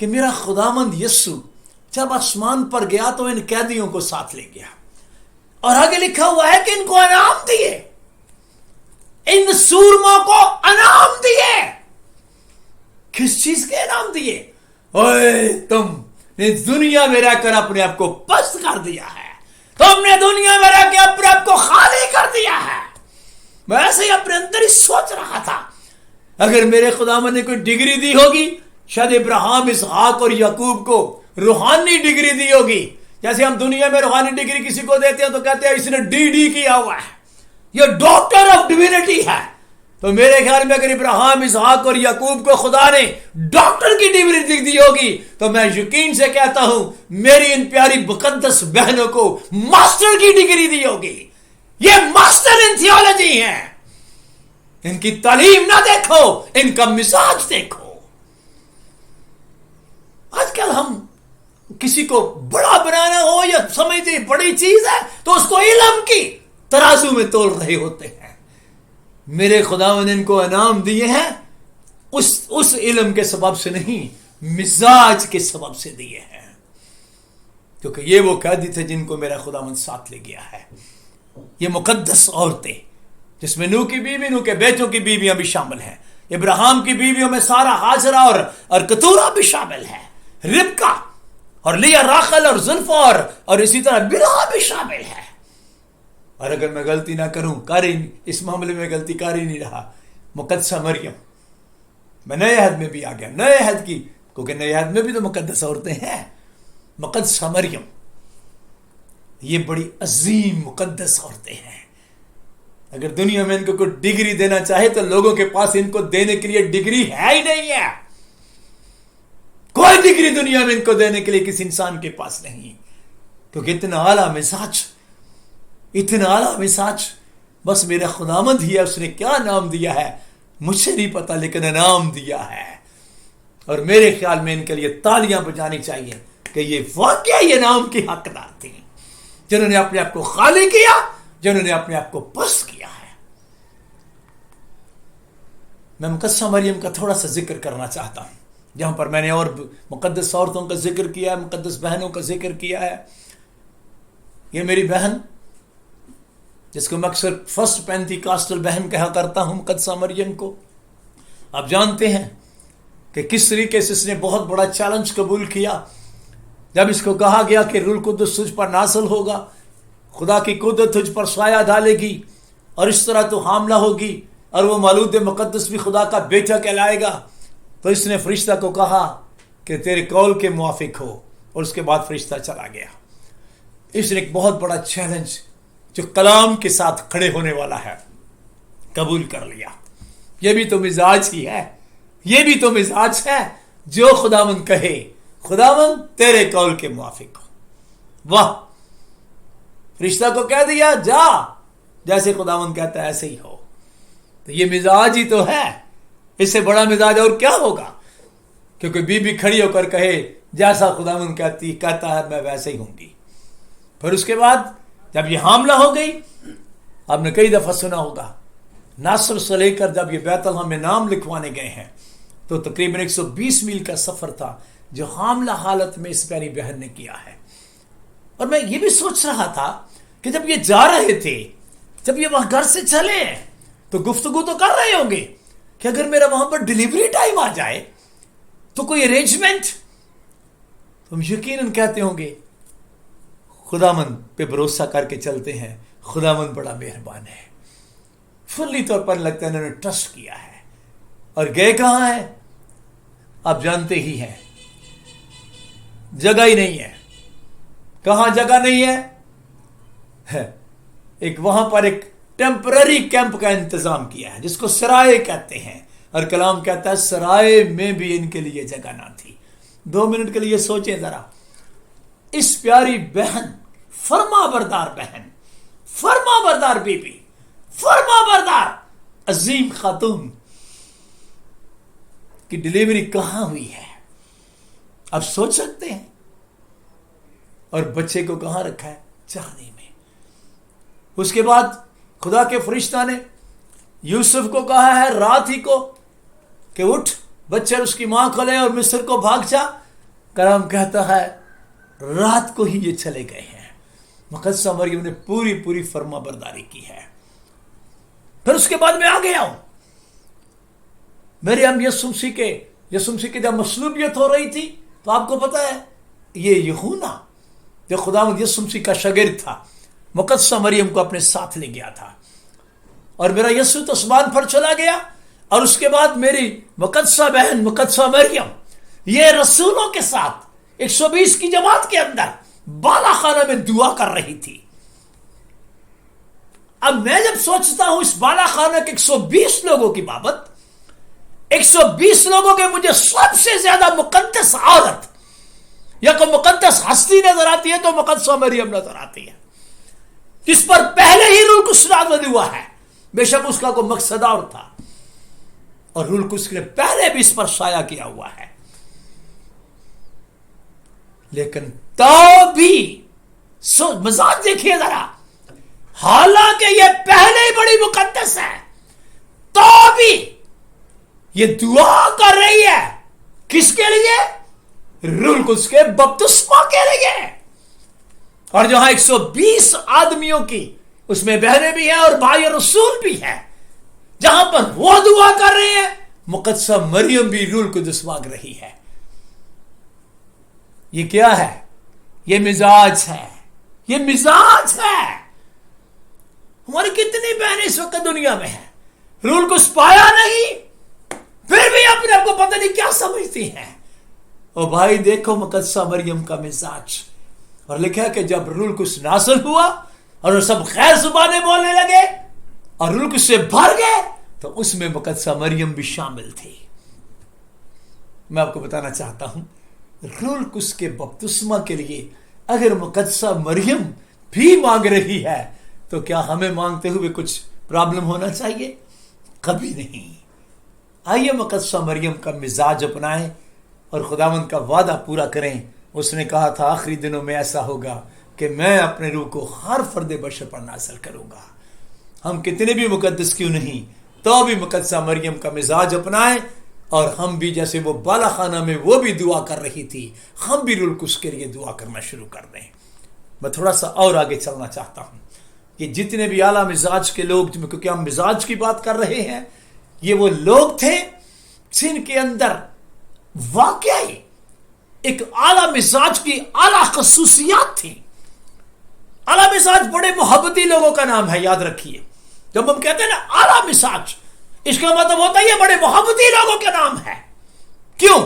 S1: کہ میرا خداوند یسوع جب آسمان پر گیا تو ان قیدیوں کو ساتھ لے گیا، اور آگے لکھا ہوا ہے کہ ان کو انعام دیے، ان سورموں کو انعام دیے۔ کس چیز کے انعام دیے؟ اوے تم نے دنیا میں رہ کر اپنے آپ کو پست کر دیا ہے، تم نے دنیا میں رہ کے اپنے آپ کو خالی کر دیا ہے۔ میں ایسے ہی اپنے اندر ہی سوچ رہا تھا، اگر میرے خداوند نے کوئی ڈگری دی ہوگی، شاید ابراہیم، اسحاق اور یعقوب کو روحانی ڈگری دی ہوگی۔ جیسے ہم دنیا میں روحانی ڈگری کسی کو دیتے ہیں تو کہتے ہیں اس نے ڈی کیا ہوا ہے، یہ ڈاکٹر آف ڈیوینٹی ہے۔ تو میرے خیال میں اگر ابراہیم، اسحاق اور یعقوب کو خدا نے ڈاکٹر کی ڈگری دی ہوگی تو میں یقین سے کہتا ہوں میری ان پیاری مقدس بہنوں کو ماسٹر کی ڈگری دی ہوگی۔ یہ ماسٹر ان تھیولوجی ہیں۔ ان کی تعلیم نہ دیکھو، ان کا مزاج دیکھو۔ آج کل ہم کسی کو بڑا بنانا ہو یا سمجھتے بڑی چیز ہے تو اس کو علم کی ترازو میں تول رہے ہوتے ہیں۔ میرے خداوند نے ان کو انعام دیے ہیں اس علم کے سبب سے نہیں، مزاج کے سبب سے دیے ہیں، کیونکہ یہ وہ قیدی تھے جن کو میرا خداوند ساتھ لے گیا ہے۔ یہ مقدس عورتیں جس میں نوح کی بیوی، نوح کے بیٹوں کی بیویاں بھی شامل ہیں، ابراہیم کی بیویوں میں سارا، ہاجرہ اور کتورہ بھی شامل ہے، ربکا اور لیا، راخل اور زلفا اور اسی طرح بلہا بھی شامل ہے۔ اور اگر میں غلطی نہ کروں، اس معاملے میں غلطی کر ہی نہیں رہا، مقدسہ مریم، میں نئے عہد میں بھی آ گیا، نئے عہد کی، کیونکہ نئے عہد میں بھی تو مقدس عورتیں ہیں۔ مقدسہ مریم یہ بڑی عظیم مقدس عورتیں ہیں۔ اگر دنیا میں ان کو کوئی ڈگری دینا چاہے تو لوگوں کے پاس ان کو دینے کے لیے ڈگری ہے ہی نہیں ہے۔ کوئی ڈگری دنیا میں ان کو دینے کے لیے کسی انسان کے پاس نہیں، کیونکہ اتنا اعلیٰ مزاج، اتنا اعلیٰ مزاج بس میرا خداوند ہی ہے۔ اس نے کیا نام دیا ہے مجھے نہیں پتا، لیکن انعام دیا ہے، اور میرے خیال میں ان کے لیے تالیاں بجانی چاہیے کہ یہ واقعہ یہ نام کی حقدار تھی، جنہوں نے اپنے آپ کو خالی کیا، جنہوں نے اپنے آپ کو پست کیا ہے۔ میں مقدسہ مریم کا تھوڑا سا ذکر کرنا چاہتا ہوں، جہاں پر میں نے اور مقدس عورتوں کا ذکر کیا ہے، مقدس بہنوں کا ذکر کیا ہے۔ یہ میری بہن جس کو میں اکثر فرسٹ پینتیکاسٹل بہن کہا کرتا ہوں، مقدسہ مریم کو، آپ جانتے ہیں کہ کس طریقے سے اس نے بہت بڑا چیلنج قبول کیا۔ جب اس کو کہا گیا کہ روح القدس تجھ پر نازل ہوگا، خدا کی قدرت تجھ پر سایہ ڈالے گی، اور اس طرح تو حاملہ ہوگی، اور وہ مولود مقدس بھی خدا کا بیٹا کہلائے گا، تو اس نے فرشتہ کو کہا کہ تیرے قول کے موافق ہو، اور اس کے بعد فرشتہ چلا گیا۔ اس نے ایک بہت بڑا چیلنج جو کلام کے ساتھ کھڑے ہونے والا ہے قبول کر لیا۔ یہ بھی تو مزاج ہی ہے، یہ بھی تو مزاج ہے، جو خداوند کہے خداوند تیرے قول کے موافق ہو۔ واہ، فرشتہ کو کہہ دیا جا، جیسے خداوند کہتا ہے ایسے ہی ہو۔ تو یہ مزاج ہی تو ہے، اس سے بڑا مزاج اور کیا ہوگا؟ کیونکہ بی بی کھڑی ہو کر کہے جیسا خداوند کہتا ہے میں ویسے ہی ہوں گی۔ پھر اس کے بعد جب یہ حاملہ ہو گئی، آپ نے کئی دفعہ سنا ہوگا، ناصر سے لے کر جب یہ بیت الحم میں نام لکھوانے گئے ہیں تو تقریباً 120 میل کا سفر تھا جو حاملہ حالت میں اس پیاری بہن نے کیا ہے۔ اور میں یہ بھی سوچ رہا تھا کہ جب یہ جا رہے تھے، جب یہ وہاں گھر سے چلے تو گفتگو تو کر رہے ہوں گے کہ اگر میرا وہاں پر ڈیلیوری ٹائم آ جائے تو کوئی ارینجمنٹ، تم یقیناً کہتے ہوں گے خداوند پہ بھروسہ کر کے چلتے ہیں، خداوند بڑا مہربان ہے۔ فلی طور پر لگتا ہے انہوں نے ٹرسٹ کیا ہے۔ اور گئے کہاں ہیں آپ جانتے ہی ہیں، جگہ ہی نہیں ہے۔ کہاں جگہ نہیں ہے؟ ایک وہاں پر ایک ٹیمپرری کیمپ کا انتظام کیا ہے جس کو سرائے کہتے ہیں، اور کلام کہتا ہے سرائے میں بھی ان کے لیے جگہ نہ تھی۔ 2 منٹ کے لیے سوچیں ذرا، اس پیاری بہن، فرما بردار بہن، فرما بردار بی بی، فرما بردار عظیم خاتون کی ڈیلیوری کہاں ہوئی ہے؟ آپ سوچ سکتے ہیں؟ اور بچے کو کہاں رکھا ہے؟ چاندی میں۔ اس کے بعد خدا کے فرشتہ نے یوسف کو کہا ہے رات ہی کو کہ اٹھ، بچے اور اس کی ماں کو لے اور مصر کو بھاگ جا، کلام کہتا ہے رات کو ہی یہ چلے گئے ہیں. مقدسہ مریم نے پوری پوری فرما برداری کی ہے. پھر اس کے بعد میں آ گیا ہوں. میرے ہم یسوع مسیح کی جب مصلوبیت ہو رہی تھی تو آپ کو پتا ہے یہ یوحنا جو خداوند یسوع مسیح کا شاگرد تھا مقدسہ مریم کو اپنے ساتھ لے گیا تھا. اور میرا یسوع تو آسمان پر چلا گیا اور اس کے بعد میری مقدسہ بہن مقدسہ مریم یہ رسولوں کے ساتھ 120 کی جماعت کے اندر بالا خانہ میں دعا کر رہی تھی. اب میں جب سوچتا ہوں اس بالا خانہ کے 120 لوگوں کی بابت 120 لوگوں کے مجھے سب سے زیادہ مقدس عورت یا کوئی مقدس ہستی نظر آتی ہے تو مقدسہ مریم نظر آتی ہے جس پر پہلے ہی روح القدس نازل ہوا ہے. بے شک اس کا کوئی مقصد اور تھا اور روح القدس نے پہلے بھی اس پر سایہ کیا ہوا ہے. لیکن تو بھی مزاج دیکھیے ذرا, حالانکہ یہ پہلے ہی بڑی مقدس ہے تو بھی یہ دعا کر رہی ہے کس کے لیے؟ روح القدس کے بپتسمہ کے لیے. اور جہاں 120 آدمیوں کی اس میں بہنیں بھی ہیں اور بھائی رسول بھی ہیں, جہاں پر وہ دعا کر رہے ہیں مقدسہ مریم بھی روح القدس مانگ رہی ہے. یہ کیا ہے؟ یہ مزاج ہے. یہ مزاج ہے. ہماری کتنی بہنیں اس وقت دنیا میں ہیں روح القدس پایا نہیں پھر بھی اپنے آپ کو پتہ نہیں کیا سمجھتی ہیں. اور بھائی دیکھو مقدسہ مریم کا مزاج. اور لکھا کہ جب روح القدس نازل ہوا اور وہ سب غیر زبانیں بولنے لگے اور روح القدس سے بھر گئے تو اس میں مقدسہ مریم بھی شامل تھی. میں آپ کو بتانا چاہتا ہوں روح القدس کے بپتسمہ کے لیے اگر مقدسہ مریم بھی مانگ رہی ہے تو کیا ہمیں مانگتے ہوئے کچھ پرابلم ہونا چاہیے؟ کبھی نہیں. آئیے مقدسہ مریم کا مزاج اپنائیں اور خداوند کا وعدہ پورا کریں. اس نے کہا تھا آخری دنوں میں ایسا ہوگا کہ میں اپنے روح کو ہر فرد بشر پر نازل کروں گا. ہم کتنے بھی مقدس کیوں نہیں تو بھی مقدسہ مریم کا مزاج اپنائیں اور ہم بھی جیسے وہ بالا خانہ میں وہ بھی دعا کر رہی تھی ہم بھی روح القدس کے لیے دعا کرنا شروع کر دیں. میں تھوڑا سا اور آگے چلنا چاہتا ہوں. یہ جتنے بھی اعلیٰ مزاج کے لوگ کیونکہ ہم مزاج کی بات کر رہے ہیں یہ وہ لوگ تھے جن کے اندر واقعی ایک اعلیٰ مزاج کی اعلیٰ خصوصیات تھی. اعلیٰ مزاج بڑے محبتی لوگوں کا نام ہے, یاد رکھیے. جب ہم کہتے ہیں نا اعلیٰ مزاج اس کا مطلب ہوتا ہے یہ بڑے محبتی لوگوں کا نام ہے. کیوں؟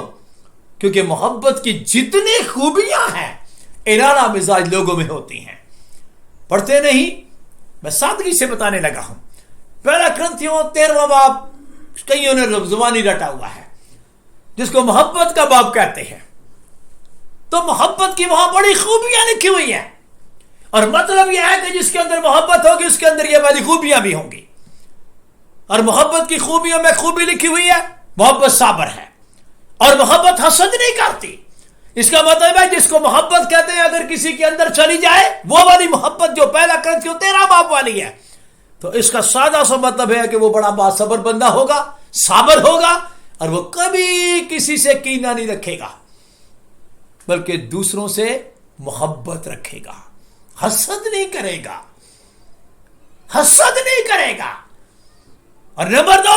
S1: کیونکہ محبت کی جتنی خوبیاں ہیں ان اعلیٰ مزاج لوگوں میں ہوتی ہیں. پڑھتے نہیں؟ میں سادگی سے بتانے لگا ہوں. پہلا کرنتھیوں 13واں باب کئیوں نے زبانی رٹا ہوا ہے جس کو محبت کا باب کہتے ہیں. تو محبت کی وہاں بڑی خوبیاں لکھی ہوئی ہیں اور مطلب یہ ہے کہ جس کے اندر محبت ہوگی اس کے اندر یہ والی خوبیاں بھی ہوں گی. اور محبت کی خوبیوں میں خوبی لکھی ہوئی ہے محبت صابر ہے اور محبت حسد نہیں کرتی. اس کا مطلب ہے جس کو محبت کہتے ہیں اگر کسی کے اندر چلی جائے وہ والی محبت جو پہلا کرنتھیوں 13 باب والی ہے تو اس کا سادہ سا مطلب ہے کہ وہ بڑا باصبر بندہ ہوگا, صابر ہوگا اور وہ کبھی کسی سے کینہ نہیں رکھے گا بلکہ دوسروں سے محبت رکھے گا, حسد نہیں کرے گا, حسد نہیں کرے گا. اور نمبر 2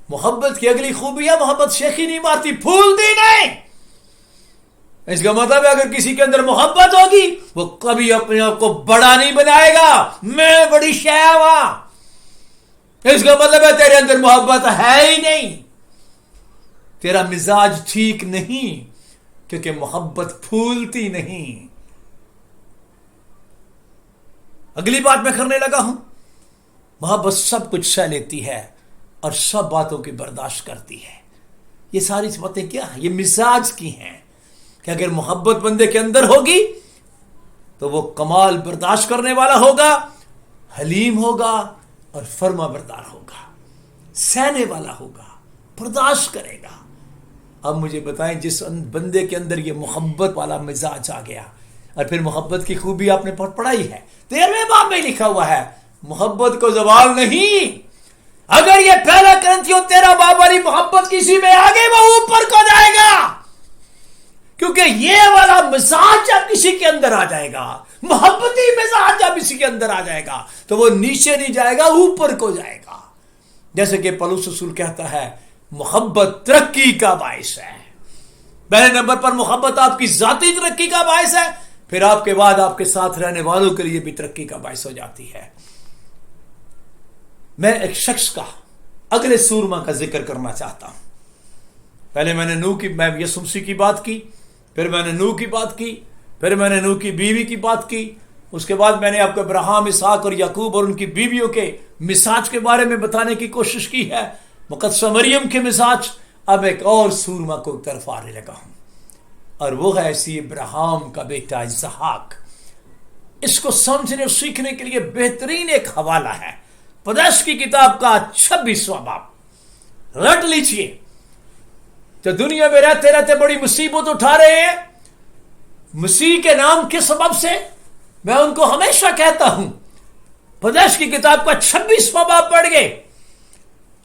S1: محبت کی اگلی خوبی ہے محبت شیخی نہیں مارتی, پھول دی نہیں. اس کا مطلب ہے اگر کسی کے اندر محبت ہوگی وہ کبھی اپنے آپ کو بڑا نہیں بنائے گا, میں بڑی شے ہوں. اس کا مطلب ہے تیرے اندر محبت ہے ہی نہیں, تیرا مزاج ٹھیک نہیں کیونکہ محبت پھولتی نہیں. اگلی بات میں کرنے لگا ہوں محبت سب کچھ سہ لیتی ہے اور سب باتوں کی برداشت کرتی ہے. یہ ساری باتیں کیا ہیں؟ یہ مزاج کی ہیں کہ اگر محبت بندے کے اندر ہوگی تو وہ کمال برداشت کرنے والا ہوگا, حلیم ہوگا اور فرما بردار ہوگا, سہنے والا ہوگا, برداشت کرے گا. اب مجھے بتائیں جس بندے کے اندر یہ محبت والا مزاج آ گیا اور پھر محبت کی خوبی آپ نے پڑھائی ہے 13ویں باب میں لکھا ہوا ہے محبت کو زوال نہیں. اگر یہ پہلا کرنتھیوں 13 باب والی محبت کسی میں آ گئی وہ اوپر کو جائے گا. کیونکہ یہ والا مزاج جب کسی کے اندر آ جائے گا، محبتی مزاج جب کسی کے اندر آ جائے گا تو وہ نیچے نہیں جائے گا، اوپر کو جائے گا. جیسے کہ پولس رسول کہتا ہے محبت ترقی کا باعث ہے. پہلے نمبر پر محبت آپ کی ذاتی ترقی کا باعث ہے، پھر آپ کے بعد آپ کے ساتھ رہنے والوں کے لیے بھی ترقی کا باعث ہو جاتی ہے. میں ایک شخص کا اگلے سورما کا ذکر کرنا چاہتا ہوں. پہلے میں نے یسوع مسیح کی بات کی، پھر میں نے نوح کی بات کی، پھر میں نے نوح کی بیوی کی بات کی، اس کے بعد میں نے آپ کو ابراہیم، اسحاق اور یعقوب اور ان کی بیویوں کے مزاج کے بارے میں بتانے کی کوشش کی ہے، مقدسہ مریم کے مزاج. اب ایک اور سورما کو طرف آنے لگا ہوں، اور وہ ہے اسی ابراہیم کا بیٹا اسحاق. اس کو سمجھنے اور سیکھنے کے لیے بہترین ایک حوالہ ہے پیدائش کی کتاب کا 26واں باب. رٹ لیجئے. جو دنیا میں رہتے رہتے بڑی مصیبت اٹھا رہے ہیں مسیح کے نام کے سبب سے، میں ان کو ہمیشہ کہتا ہوں پیدائش کی کتاب کا 26واں باب پڑھ گئے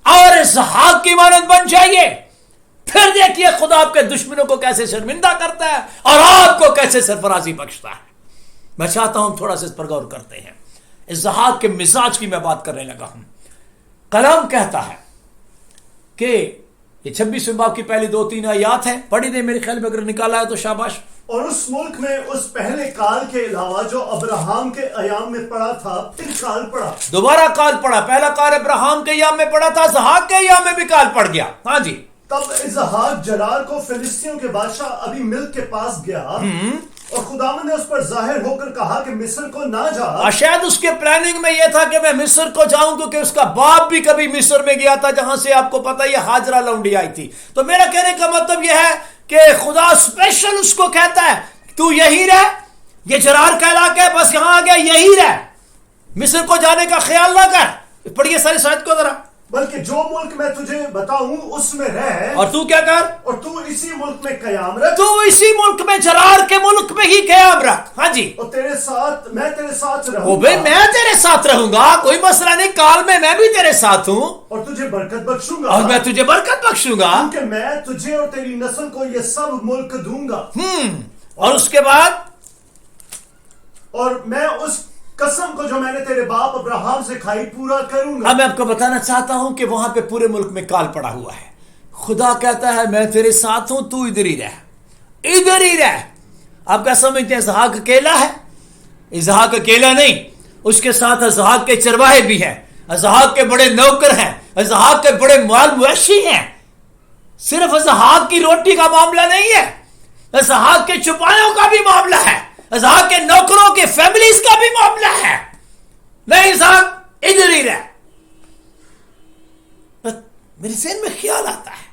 S1: اور اسحاق کی مانند بن جائیے. پھر دیکھیے خدا آپ کے دشمنوں کو کیسے شرمندہ کرتا ہے اور آپ کو کیسے سرفرازی بخشتا ہے. میں چاہتا ہوں تھوڑا سا اس پر غور کرتے ہیں. اسحاق کے مزاج کی میں بات کرنے لگا ہوں. کلام کہتا ہے کہ یہ 26 باب کی پہلی 2-3 آیات ہیں، پڑھی دیں میرے خیال میں، اگر نکالا ہے تو شاباش.
S2: اور اس ملک میں اس پہلے کال کے علاوہ جو ابراہم کے ایام میں پڑا تھا پھر کال پڑا. دوبارہ
S1: کال پڑا. پہلا کال ابراہم کے ایام میں پڑا تھا، اسحاق کے ایام میں بھی کال پڑ گیا. ہاں جی.
S2: تب اسحاق جرار کو فلسطینیوں کے بادشاہ ابھی ملک کے پاس گیا اور خداوند نے اس پر ظاہر ہو کر کہا کہ مصر کو نہ جا.
S1: شاید اس کے پلاننگ میں یہ تھا کہ میں مصر کو جاؤں، کیونکہ اس کا باپ بھی کبھی مصر میں گیا تھا، جہاں سے آپ کو پتہ یہ ہاجرہ لونڈی آئی تھی. تو میرا کہنے کا مطلب یہ ہے کہ خدا اسپیشل اس کو کہتا ہے تو یہی رہ، یہ جرار کا علاقہ ہے، بس یہاں آ گیا، یہی رہ، مصر کو جانے کا خیال نہ کر. پڑھیے ساری ساتھ کو ذرا.
S2: بلکہ جو ملک میں تجھے بتاؤں اس میں رہ،
S1: اور تو کیا کر،
S2: اور تو اسی ملک میں قیام رکھ.
S1: تو اسی ملک میں، جرار کے ملک میں ہی قیام رکھ. ہاں جی.
S2: اور میں تیرے ساتھ رہوں
S1: گا. بھئی میں تیرے ساتھ رہوں گا، کوئی مسئلہ نہیں. کال میں بھی تیرے ساتھ ہوں،
S2: اور تجھے برکت بخشوں گا.
S1: اور میں تجھے برکت بخشوں گا،
S2: کیونکہ میں تجھے اور تیری نسل کو یہ سب ملک دوں گا.
S1: اور اس کے بعد
S2: اور میں اس قسم کو جو میں نے تیرے باپ ابراہم سے کھائی پورا کروں گا.
S1: اب میں آپ کو بتانا چاہتا ہوں کہ وہاں پہ پورے ملک میں کال پڑا ہوا ہے. خدا کہتا ہے میں تیرے ساتھ ہوں، تو ادھر ہی رہ، ادھر ہی رہ. آپ کیا سمجھتے ہیں اسحاق اکیلا ہے؟ اسحاق اکیلا نہیں، اس کے ساتھ اسحاق کے چرواہے بھی ہیں، اسحاق کے بڑے نوکر ہیں، اسحاق کے بڑے مال مویشی ہیں. صرف اسحاق کی روٹی کا معاملہ نہیں ہے، اسحاق کے چپایوں کا بھی معاملہ ہے، اسحاق کے نوکروں کے فیملیز کا بھی معاملہ ہے. نہیں اسحاق ادھر ہی رہ. میرے ذہن میں خیال آتا ہے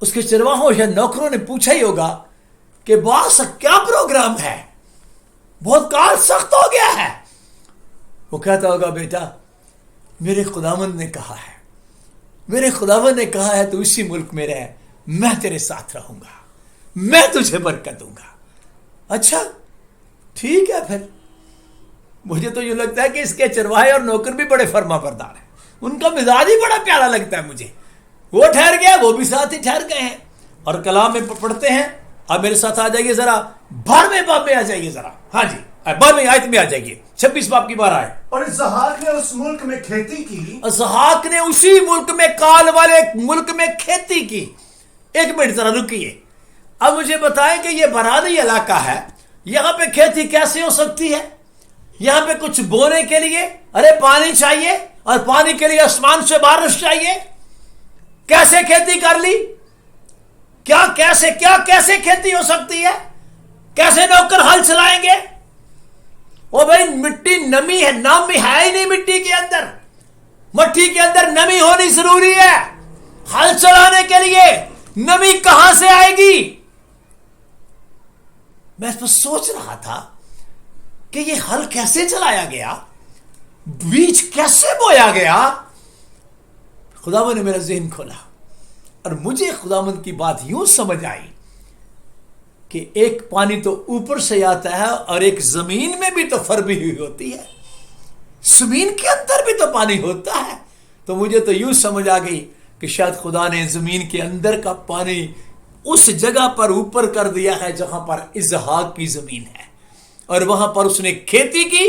S1: اس کے چرواہوں یا نوکروں نے پوچھا ہی ہوگا کہ باس کیا پروگرام ہے، بہت کار سخت ہو گیا ہے. وہ کہتا ہوگا بیٹا میرے خداوند نے کہا ہے، میرے خداوند نے کہا ہے تو اسی ملک میں رہ، میں تیرے ساتھ رہوں گا، میں تجھے برکت دوں گا. اچھا ٹھیک ہے. پھر مجھے تو یہ لگتا ہے کہ اس کے چرواہے اور نوکر بھی بڑے فرما بردار ہیں، ان کا مزاج ہی بڑا پیارا لگتا ہے مجھے. وہ ٹھہر گیا، وہ بھی ساتھ ہی ٹھہر گئے ہیں. اور کلام میں پڑھتے ہیں. اب میرے ساتھ آ جائیے ذرا 12ویں باب میں آ جائیے ذرا. ہاں جی 12ویں آیت میں آ جائیے، 26 باب کی 12 آئے.
S2: اور اسحاق نے اس ملک میں کھیتی کی.
S1: اسحاق نے اسی ملک میں، کال والے ملک میں کھیتی کی. ایک منٹ ذرا رکیے. اب مجھے بتائیں کہ یہ برادری علاقہ ہے، یہاں پہ کھیتی کیسے ہو سکتی ہے؟ یہاں پہ کچھ بونے کے لیے ارے پانی چاہیے، اور پانی کے لیے آسمان سے بارش چاہیے. کیسے کھیتی کر لی؟ کیسے کھیتی ہو سکتی ہے؟ کیسے نوکر ہل چلائیں گے؟ او بھائی مٹی نمی ہے، نمی ہے ہی نہیں مٹی کے اندر. مٹی کے اندر نمی ہونی ضروری ہے. ہل چلانے کے لیے نمی کہاں سے آئے گی؟ میں اس پر سوچ رہا تھا کہ یہ ہل کیسے چلایا گیا، بیج کیسے بویا گیا. خداوند نے میرا ذہن کھولا اور مجھے خداوند کی بات یوں سمجھ آئی کہ ایک پانی تو اوپر سے آتا ہے اور ایک زمین میں بھی تو فربی ہوئی ہوتی ہے، زمین کے اندر بھی تو پانی ہوتا ہے. تو مجھے تو یوں سمجھ آ گئی کہ شاید خدا نے زمین کے اندر کا پانی اس جگہ پر اوپر کر دیا ہے جہاں پر اسحاق کی زمین ہے، اور وہاں پر اس نے کھیتی کی،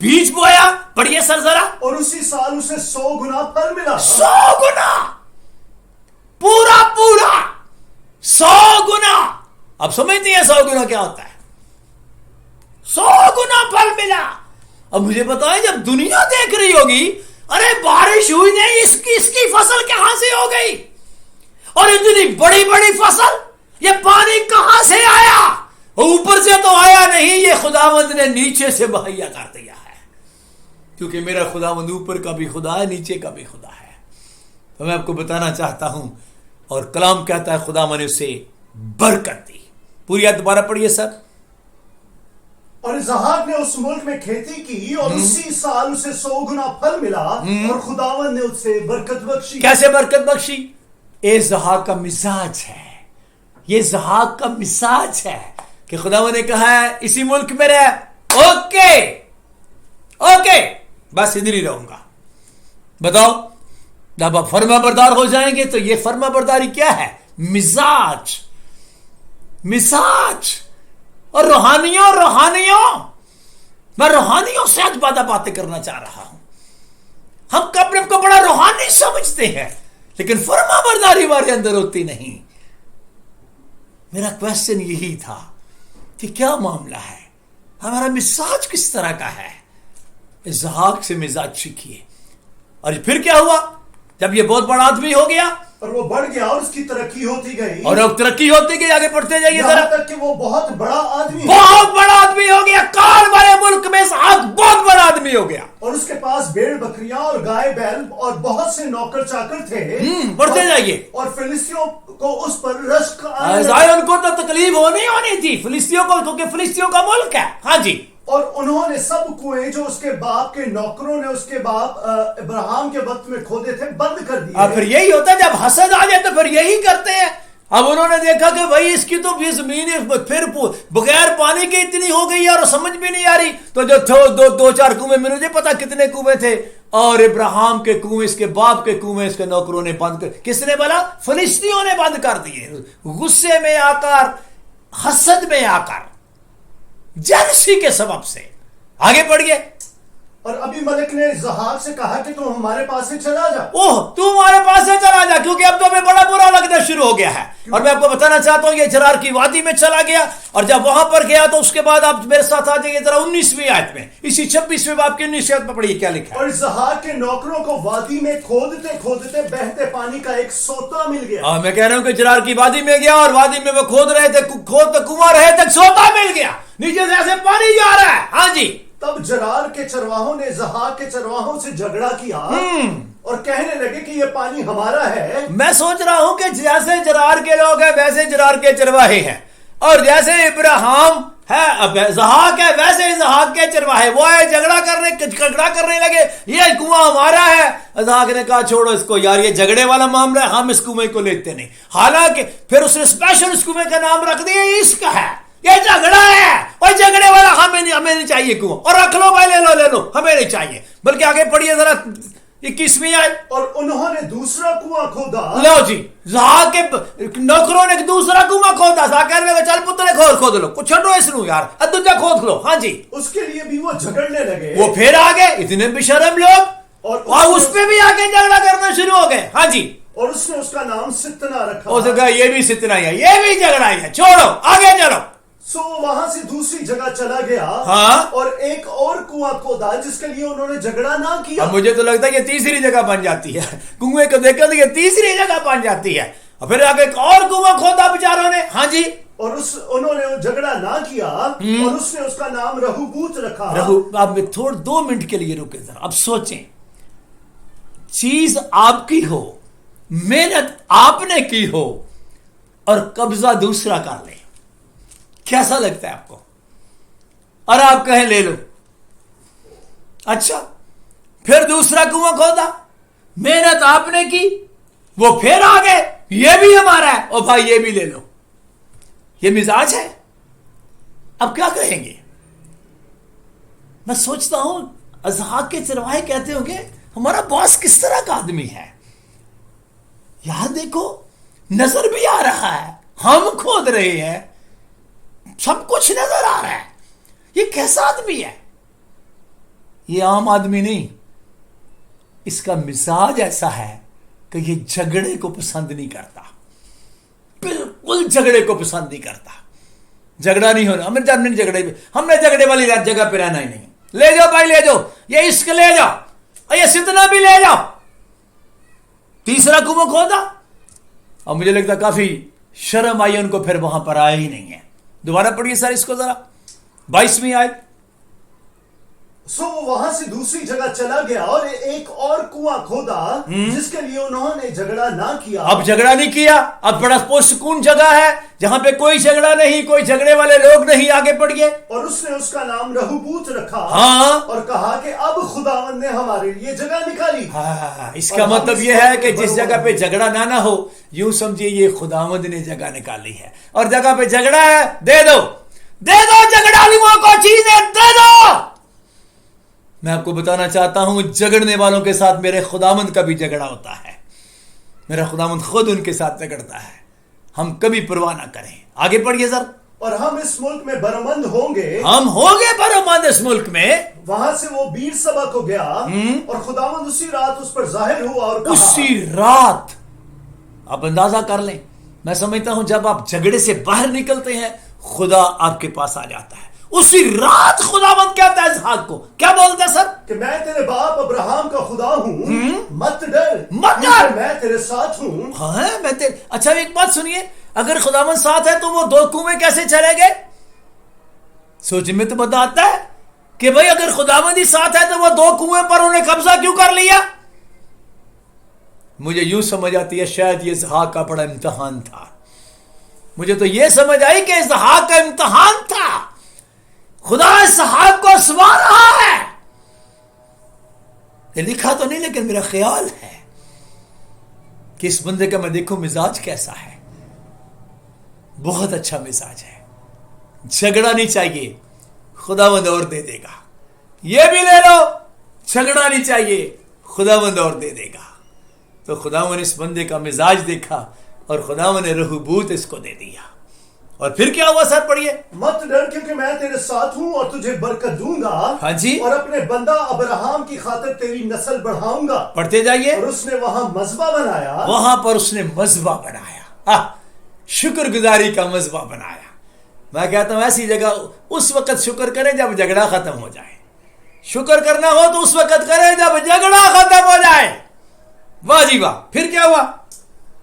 S1: بیج بویا. پڑھیے سر ذرا.
S2: اور اسی سال اسے 100 گنا پھل ملا.
S1: 100 گنا، پورا 100 گنا. اب سمجھتی ہیں 100 گنا کیا ہوتا ہے؟ 100 گنا پھل ملا. اب مجھے بتائیں جب دنیا دیکھ رہی ہوگی، ارے بارش ہوئی نہیں، اس کی فصل کہاں سے ہو گئی؟ اور اتنی بڑی بڑی فصل، یہ پانی کہاں سے آیا؟ اوپر سے تو آیا نہیں، یہ خداوند نے نیچے سے مہیا کر دیا ہے، کیونکہ میرا خداوند اوپر کا بھی خدا ہے، نیچے کا بھی خدا ہے. تو میں آپ کو بتانا چاہتا ہوں، اور کلام کہتا ہے خداوند نے اسے برکت دی. پوری آیت دوبارہ پڑھیے سر.
S2: اور اسحاق نے اس ملک میں کھیتی کی اور اسی سال اسے 100 گنا پھل ملا اور خداوند نے اسے برکت بخشی.
S1: کیسے برکت بخشی؟ اسحاق کا مزاج ہے، یہ اسحاق کا مزاج ہے کہ خداوند نے کہا ہے اسی ملک میں رہ، اوکے بس ادھر ہی رہوں گا. بتاؤ جب آپ فرما بردار ہو جائیں گے تو یہ فرما برداری کیا ہے؟ مزاج. اور روحانیوں میں روحانیوں سے آج باتیں کرنا چاہ رہا ہوں. ہم اپنے کو بڑا روحانی سمجھتے ہیں لیکن فرما برداری ہمارے اندر ہوتی نہیں. میرا کوشچن یہی تھا کہ کیا معاملہ ہے، ہمارا مزاج کس طرح کا ہے؟ اسحاق سے مزاج سیکھیے. اور پھر کیا ہوا جب یہ بہت بڑا آدمی ہو گیا؟
S2: اور وہ بڑھ گیا اور اس کی ترقی ہوتی گئی،
S1: اور اب ترقی ہوتی گئی. آگے پڑھتے جائیے
S2: یہاں
S1: ذرا.
S2: تک کہ وہ بہت بڑا آدمی
S1: ہو گیا. کار والے ملک میں اسحاق بہت بڑا آدمی ہو گیا.
S2: اور اس کے پاس بھیڑ بکریاں اور گائے بیل اور بہت سے نوکر چاکر تھے.
S1: پڑھتے جائیے.
S2: اور فلسطینیوں کو اس پر رشک آنے
S1: لگا. ان کو تو تکلیف ہونی تھی فلسطینیوں کو، کیونکہ فلسطینیوں کا ملک ہے. ہاں جی.
S2: اور انہوں نے سب کنویں جو اس کے باپ کے نوکروں نے اس کے باپ ابراہیم کے وقت میں کھودے تھے بند کر دیے.
S1: اور پھر یہی ہوتا ہے جب حسد آ جائے تو پھر یہی کرتے ہیں. اب انہوں نے دیکھا کہ بھائی اس کی تو بھی زمین پھر بغیر پانی کے اتنی ہو گئی اور سمجھ بھی نہیں آ رہی، تو جو دو چار کنویں، مجھے پتا کتنے کنویں تھے، اور ابراہیم کے کنویں، اس کے باپ کے کنویں اس کے نوکروں نے بند کر. کس نے بولا؟ فلسطینیوں نے بند کر دیے. غصے میں آ کر، حسد میں آ کر، جلسی کے سبب سے. آگے بڑھئے.
S2: اور ابھی ملک نے اسحاق سے کہا کہ تم ہمارے پاس سے چلا جا.
S1: تو ہمارے پاس سے چلا جا، کیونکہ اب تو ہمیں بڑا برا لگنا شروع ہو گیا ہے. اور میں آپ کو بتانا چاہتا ہوں یہ جرار کی وادی میں چلا گیا، اور جب وہاں پر گیا تو اس کے بعد آپ میرے ساتھ آ جائیے ذرا 19ویں آیت میں، اسی 26ویں باب کی 19ویں آیت میں پڑھیے کیا لکھا ہے.
S2: اور اسحاق کے نوکروں کو وادی میں کھودتے بہتے پانی کا ایک سوتا مل گیا.
S1: میں کہہ رہا ہوں کہ جرار کی وادی میں گیا اور وادی میں وہ کھود رہے تھے، کنواں رہے تک سوتا مل گیا، نیچے سے ایسے پانی جا رہا ہے. ہاں جی.
S2: تب جرار کے چرواہوں نے اسحاق کے چرواہوں سے جھگڑا کیا اور کہنے لگے کہ یہ پانی ہمارا ہے.
S1: میں سوچ رہا ہوں کہ جیسے جرار کے لوگ ہیں ویسے جرار کے چرواہے ہیں، اور جیسے ابراہیم ہے اسحاق ہے ویسے اسحاق کے چرواہے. وہ ہے جھگڑا کرنے لگے یہ کنواں ہمارا ہے. اسحاق نے کہا چھوڑو اس کو یار، یہ جھگڑے والا معاملہ ہے، ہم اس کنویں کو لیتے نہیں. حالانکہ پھر اس نے اسپیشل اس کنویں کا نام رکھ دیا عشق ہے، یہ جھگڑا ہے، اور جھگڑے والا ہمیں نہیں چاہیے کنواں، اور رکھ لو بھائی، لے لو ہمیں نہیں چاہیے. بلکہ آگے پڑھیے ذرا 21ویں آیت.
S2: اور انہوں نے دوسرا کنواں کھودا.
S1: لو جی، اسحاق کے نوکروں نے دوسرا کنواں کھودا. اسحاق کہنے لگا چل پتر کھود لو، کچھ چھوڑو اس نو یار، دوجا کھود لو. ہاں جی.
S2: اس کے لیے بھی وہ جھگڑنے لگے.
S1: وہ پھر آگے اتنے بشرم لوگ، اور اس پہ بھی آگے جھگڑا کرنا شروع ہو گئے. ہاں جی.
S2: اور اس نے اس کا نام ستنا رکھا.
S1: اس نے کہا یہ بھی ستنا ہی ہے، یہ بھی جھگڑا ہی ہے، چھوڑو آگے چلو.
S2: سو وہاں سے دوسری جگہ چلا گیا.
S1: ہاں.
S2: اور ایک اور کنواں کھودا جس کے لیے انہوں نے جھگڑا نہ کیا.
S1: اب مجھے تو لگتا ہے کہ تیسری جگہ بن جاتی ہے، کنویں کو دیکھ کر یہ تیسری جگہ بن جاتی ہے. اور پھر آگے ایک اور کنواں کھودا بیچاروں نے. ہاں جی.
S2: اور انہوں نے جھگڑا نہ کیا اور اس نے اس کا نام رہوبوت رکھا.
S1: آپ تھوڑ 2 منٹ کے لیے رکے ذرا. اب سوچیں، چیز آپ کی ہو، محنت آپ نے کی ہو، اور قبضہ دوسرا کر لے، کیسا لگتا ہے آپ کو؟ اور آپ کہیں لے لو. اچھا، پھر دوسرا کنواں کھودا، محنت آپ نے کی، وہ پھر آگے یہ بھی ہمارا ہے، اور بھائی یہ بھی لے لو. یہ مزاج ہے. اب کیا کہیں گے؟ میں سوچتا ہوں اسحاق کے چرواہے کہتے ہوں گے ہمارا باس کس طرح کا آدمی ہے. یہاں دیکھو، نظر بھی آ رہا ہے ہم کھود رہے ہیں, سب کچھ نظر آ رہا ہے. یہ کیسا آدمی ہے؟ یہ عام آدمی نہیں. اس کا مزاج ایسا ہے کہ یہ جھگڑے کو پسند نہیں کرتا, بالکل جھگڑے کو پسند نہیں کرتا. جھگڑا نہیں ہونا, ہم نے جھگڑے والی جگہ پہ رہنا ہی نہیں. لے جاؤ بھائی, لے جاؤ, یہ عشق لے جاؤ, یہ ستنا بھی لے جاؤ. تیسرا کنواں کھودا, اور مجھے لگتا کافی شرم آئی ان کو, پھر وہاں پر آیا ہی نہیں ہے. دوبارہ پڑھیے سر اس کو ذرا, 22ویں آیت.
S2: سو وہ وہاں سے دوسری جگہ چلا گیا اور ایک اور کنواں کھودا جس کے لیے انہوں نے جھگڑا نہ کیا.
S1: اب جھگڑا نہیں کیا, اب بڑا پرسکون جگہ ہے جہاں پہ کوئی جھگڑا نہیں, کوئی جھگڑے والے لوگ نہیں. آگے پڑھیے.
S2: اور اس نے اس کا نام رہوبوت رکھا,
S1: ہاں,
S2: اور کہا کہ اب خداوند نے ہمارے لیے جگہ نکالی.
S1: ہاں, اس کا مطلب یہ ہے کہ جس جگہ پہ جھگڑا نہ ہو, یوں سمجھیے یہ خداوند نے جگہ نکالی ہے. اور جگہ پہ جھگڑا ہے, دے دو جھگڑا والوں کو چیزیں دے دو. میں آپ کو بتانا چاہتا ہوں, جھگڑنے والوں کے ساتھ میرے خداوند کا بھی جھگڑا ہوتا ہے. میرا خداوند خود ان کے ساتھ جھگڑتا ہے. ہم کبھی پرواہ نہ کریں. آگے پڑھیے سر.
S2: اور ہم اس ملک میں برمند ہوں گے.
S1: ہم ہوں گے برمند اس ملک میں.
S2: وہاں سے وہ بیر سبا کو گیا, اور خداوند اسی رات اس پر ظاہر ہوا اور کہا.
S1: اسی رات. آپ اندازہ کر لیں, میں سمجھتا ہوں جب آپ جھگڑے سے باہر نکلتے ہیں خدا آپ کے پاس آ جاتا ہے. اسی رات خداوند کہتا ہے اسحاق کو, کیا بولتا ہے سر؟
S2: کہ میں تیرے باپ ابراہم کا خدا ہوں, مت ڈر, میں تیرے ساتھ ہوں.
S1: ہاں, اچھا ایک بات سنیے, اگر خداوند ساتھ ہے تو وہ 2 کنویں کیسے چلے گئے؟ سوچ میں تو بتاتا ہے کہ بھئی اگر خداوند ہی ساتھ ہے تو وہ 2 کنویں پر انہیں قبضہ کیوں کر لیا؟ مجھے یوں سمجھ آتی ہے شاید یہ اسحاق کا بڑا امتحان تھا. مجھے تو یہ سمجھ آئی کہ اسحاق کا امتحان تھا. خدا اسحاق کو آزما رہا ہے. یہ لکھا تو نہیں, لیکن میرا خیال ہے کہ اس بندے کا میں دیکھوں مزاج کیسا ہے. بہت اچھا مزاج ہے. جھگڑا نہیں چاہیے, خداوند اور دے دے گا. یہ بھی لے لو, جھگڑا نہیں چاہیے, خداوند اور دے دے گا. تو خداوند نے اس بندے کا مزاج دیکھا اور خداوند نے رہوبوت اس کو دے دیا. اور پھر کیا ہوا سر؟ پڑھیے.
S2: مت ڈر کیونکہ میں تیرے ساتھ ہوں اور تجھے برکت دوں گا.
S1: ہاں جی.
S2: اور اپنے بندہ ابراہم کی خاطر تیری نسل بڑھاؤں گا.
S1: پڑھتے جائیے.
S2: اور اس نے وہاں مذبح بنایا.
S1: وہاں پر اس نے مذبح بنایا, شکر گزاری کا مذبح بنایا. میں کہتا ہوں ایسی جگہ اس وقت شکر کریں جب جھگڑا ختم ہو جائے. شکر کرنا ہو تو اس وقت کریں جب جھگڑا ختم ہو جائے. واہ جی واہ. پھر کیا ہوا؟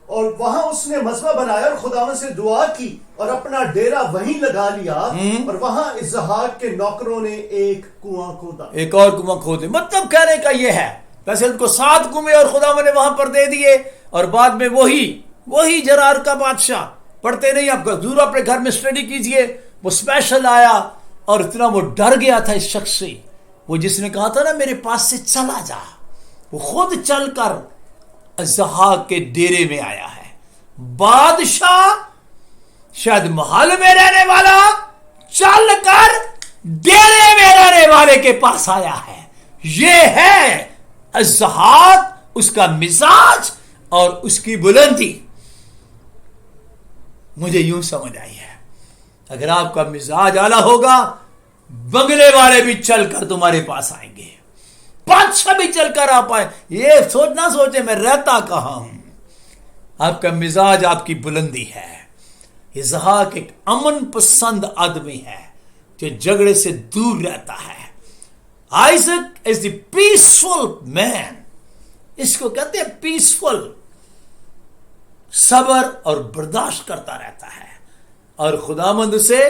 S2: اور وہاں اس نے مذبح بنایا اور خداوند سے دعا کی اور اپنا ڈیرا وہیں لگا لیا. اور وہاں اسحاق کے نوکروں نے ایک کنواں کھودا.
S1: ایک اور کنواں کھودے. مطلب کہنے کا یہ ہے, ویسے ان کو 7 کنویں اور خداوند نے وہاں پر دے دیے. اور بعد میں وہی جرار کا بادشاہ, پڑھتے نہیں آپ کو, ضرور اپنے گھر میں اسٹڈی کیجئے, وہ اسپیشل آیا اور اتنا وہ ڈر گیا تھا اس شخص سے, وہ جس نے کہا تھا نا میرے پاس سے چلا جا, وہ خود چل کر اسحاق کے ڈیرے میں آیا ہے. بادشاہ شاید محل میں رہنے والا چل کر ڈیرے میں رہنے والے کے پاس آیا ہے. یہ ہے اسحاق, اس کا مزاج اور اس کی بلندی. مجھے یوں سمجھ آئی ہے, اگر آپ کا مزاج اعلیٰ ہوگا بنگلے والے بھی چل کر تمہارے پاس آئیں گے, بادشاہ بھی چل کر آپ آئے. یہ نہ سوچے میں رہتا کہاں ہوں. آپ کا مزاج آپ کی بلندی ہے. اسحاق ایک امن پسند آدمی ہے جو جھگڑے سے دور رہتا ہے. آئزک از دی پیسفل مین. اس کو کہتے ہیں پیسفل. صبر اور برداشت کرتا رہتا ہے اور خداوند اسے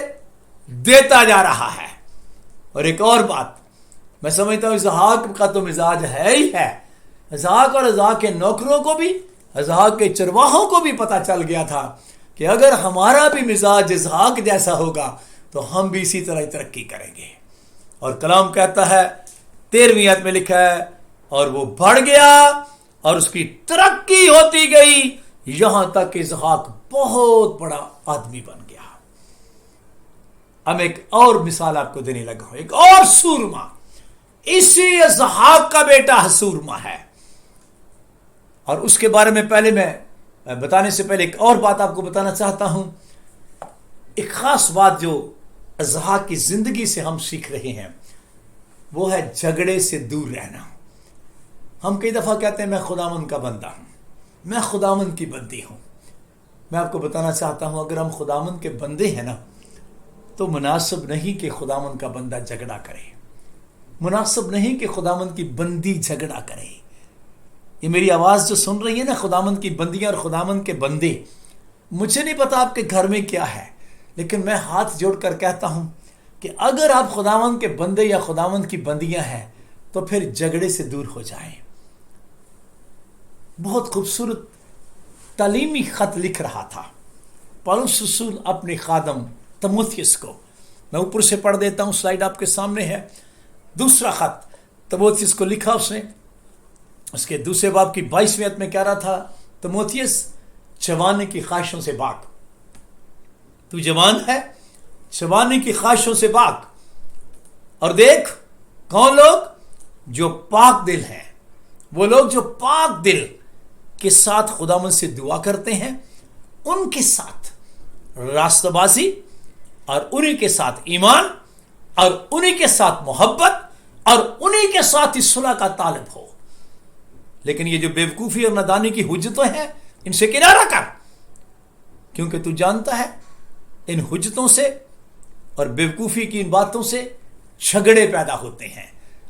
S1: دیتا جا رہا ہے. اور ایک اور بات میں سمجھتا ہوں اسحاق کا تو مزاج ہے ہی ہے. اسحاق اور اسحاق کے نوکروں کو بھی, اسحاق کے چرواہوں کو بھی پتا چل گیا تھا کہ اگر ہمارا بھی مزاج اسحاق جیسا ہوگا تو ہم بھی اسی طرح ترقی کریں گے. اور کلام کہتا ہے 13ویں آیت میں لکھا ہے, اور وہ بڑھ گیا اور اس کی ترقی ہوتی گئی یہاں تک کہ اسحاق بہت بڑا آدمی بن گیا. اب ایک اور مثال آپ کو دینے لگا ہوں. ایک اور سورما, اسی اسحاق کا بیٹا سورما ہے, اور اس کے بارے میں پہلے میں بتانے سے پہلے ایک اور بات آپ کو بتانا چاہتا ہوں. ایک خاص بات جو اسحاق کی زندگی سے ہم سیکھ رہے ہیں وہ ہے جھگڑے سے دور رہنا. ہم کئی دفعہ کہتے ہیں میں خداوند کا بندہ ہوں, میں خداوند کی بندی ہوں. میں آپ کو بتانا چاہتا ہوں اگر ہم خداوند کے بندے ہیں نا تو مناسب نہیں کہ خداوند کا بندہ جھگڑا کرے, مناسب نہیں کہ خداوند کی بندی جھگڑا کرے. یہ میری آواز جو سن رہی ہے نا, خداوند کی بندیاں اور خداوند کے بندے, مجھے نہیں پتا آپ کے گھر میں کیا ہے, لیکن میں ہاتھ جوڑ کر کہتا ہوں کہ اگر آپ خداوند کے بندے یا خداوند کی بندیاں ہیں تو پھر جھگڑے سے دور ہو جائیں. بہت خوبصورت تعلیمی خط لکھ رہا تھا پالوس رسول اپنے خادم تموتھیوس کو. میں اوپر سے پڑھ دیتا ہوں, سلائیڈ آپ کے سامنے ہے. دوسرا خط تموتھیوس کو لکھا اس نے, اس کے دوسرے باب کی 22ویں آیت میں کہہ رہا تھا, تموتھیوس جوانی کی خواہشوں سے بھاگ. تو جوان ہے, جوانی کی خواہشوں سے بھاگ. اور دیکھ کون لوگ جو پاک دل ہیں, وہ لوگ جو پاک دل کے ساتھ خداوند سے دعا کرتے ہیں, ان کے ساتھ راستہ بازی اور انہی کے ساتھ ایمان اور انہی کے ساتھ محبت اور انہی کے ساتھ صلح کا طالب ہو. لیکن یہ جو بیوقوفی اور نادانی کی حجتیں ہیں ان سے کنارہ کر, کیونکہ تو جانتا ہے ان حجتوں سے اور بیوقوفی کی ان باتوں سے جھگڑے پیدا ہوتے ہیں.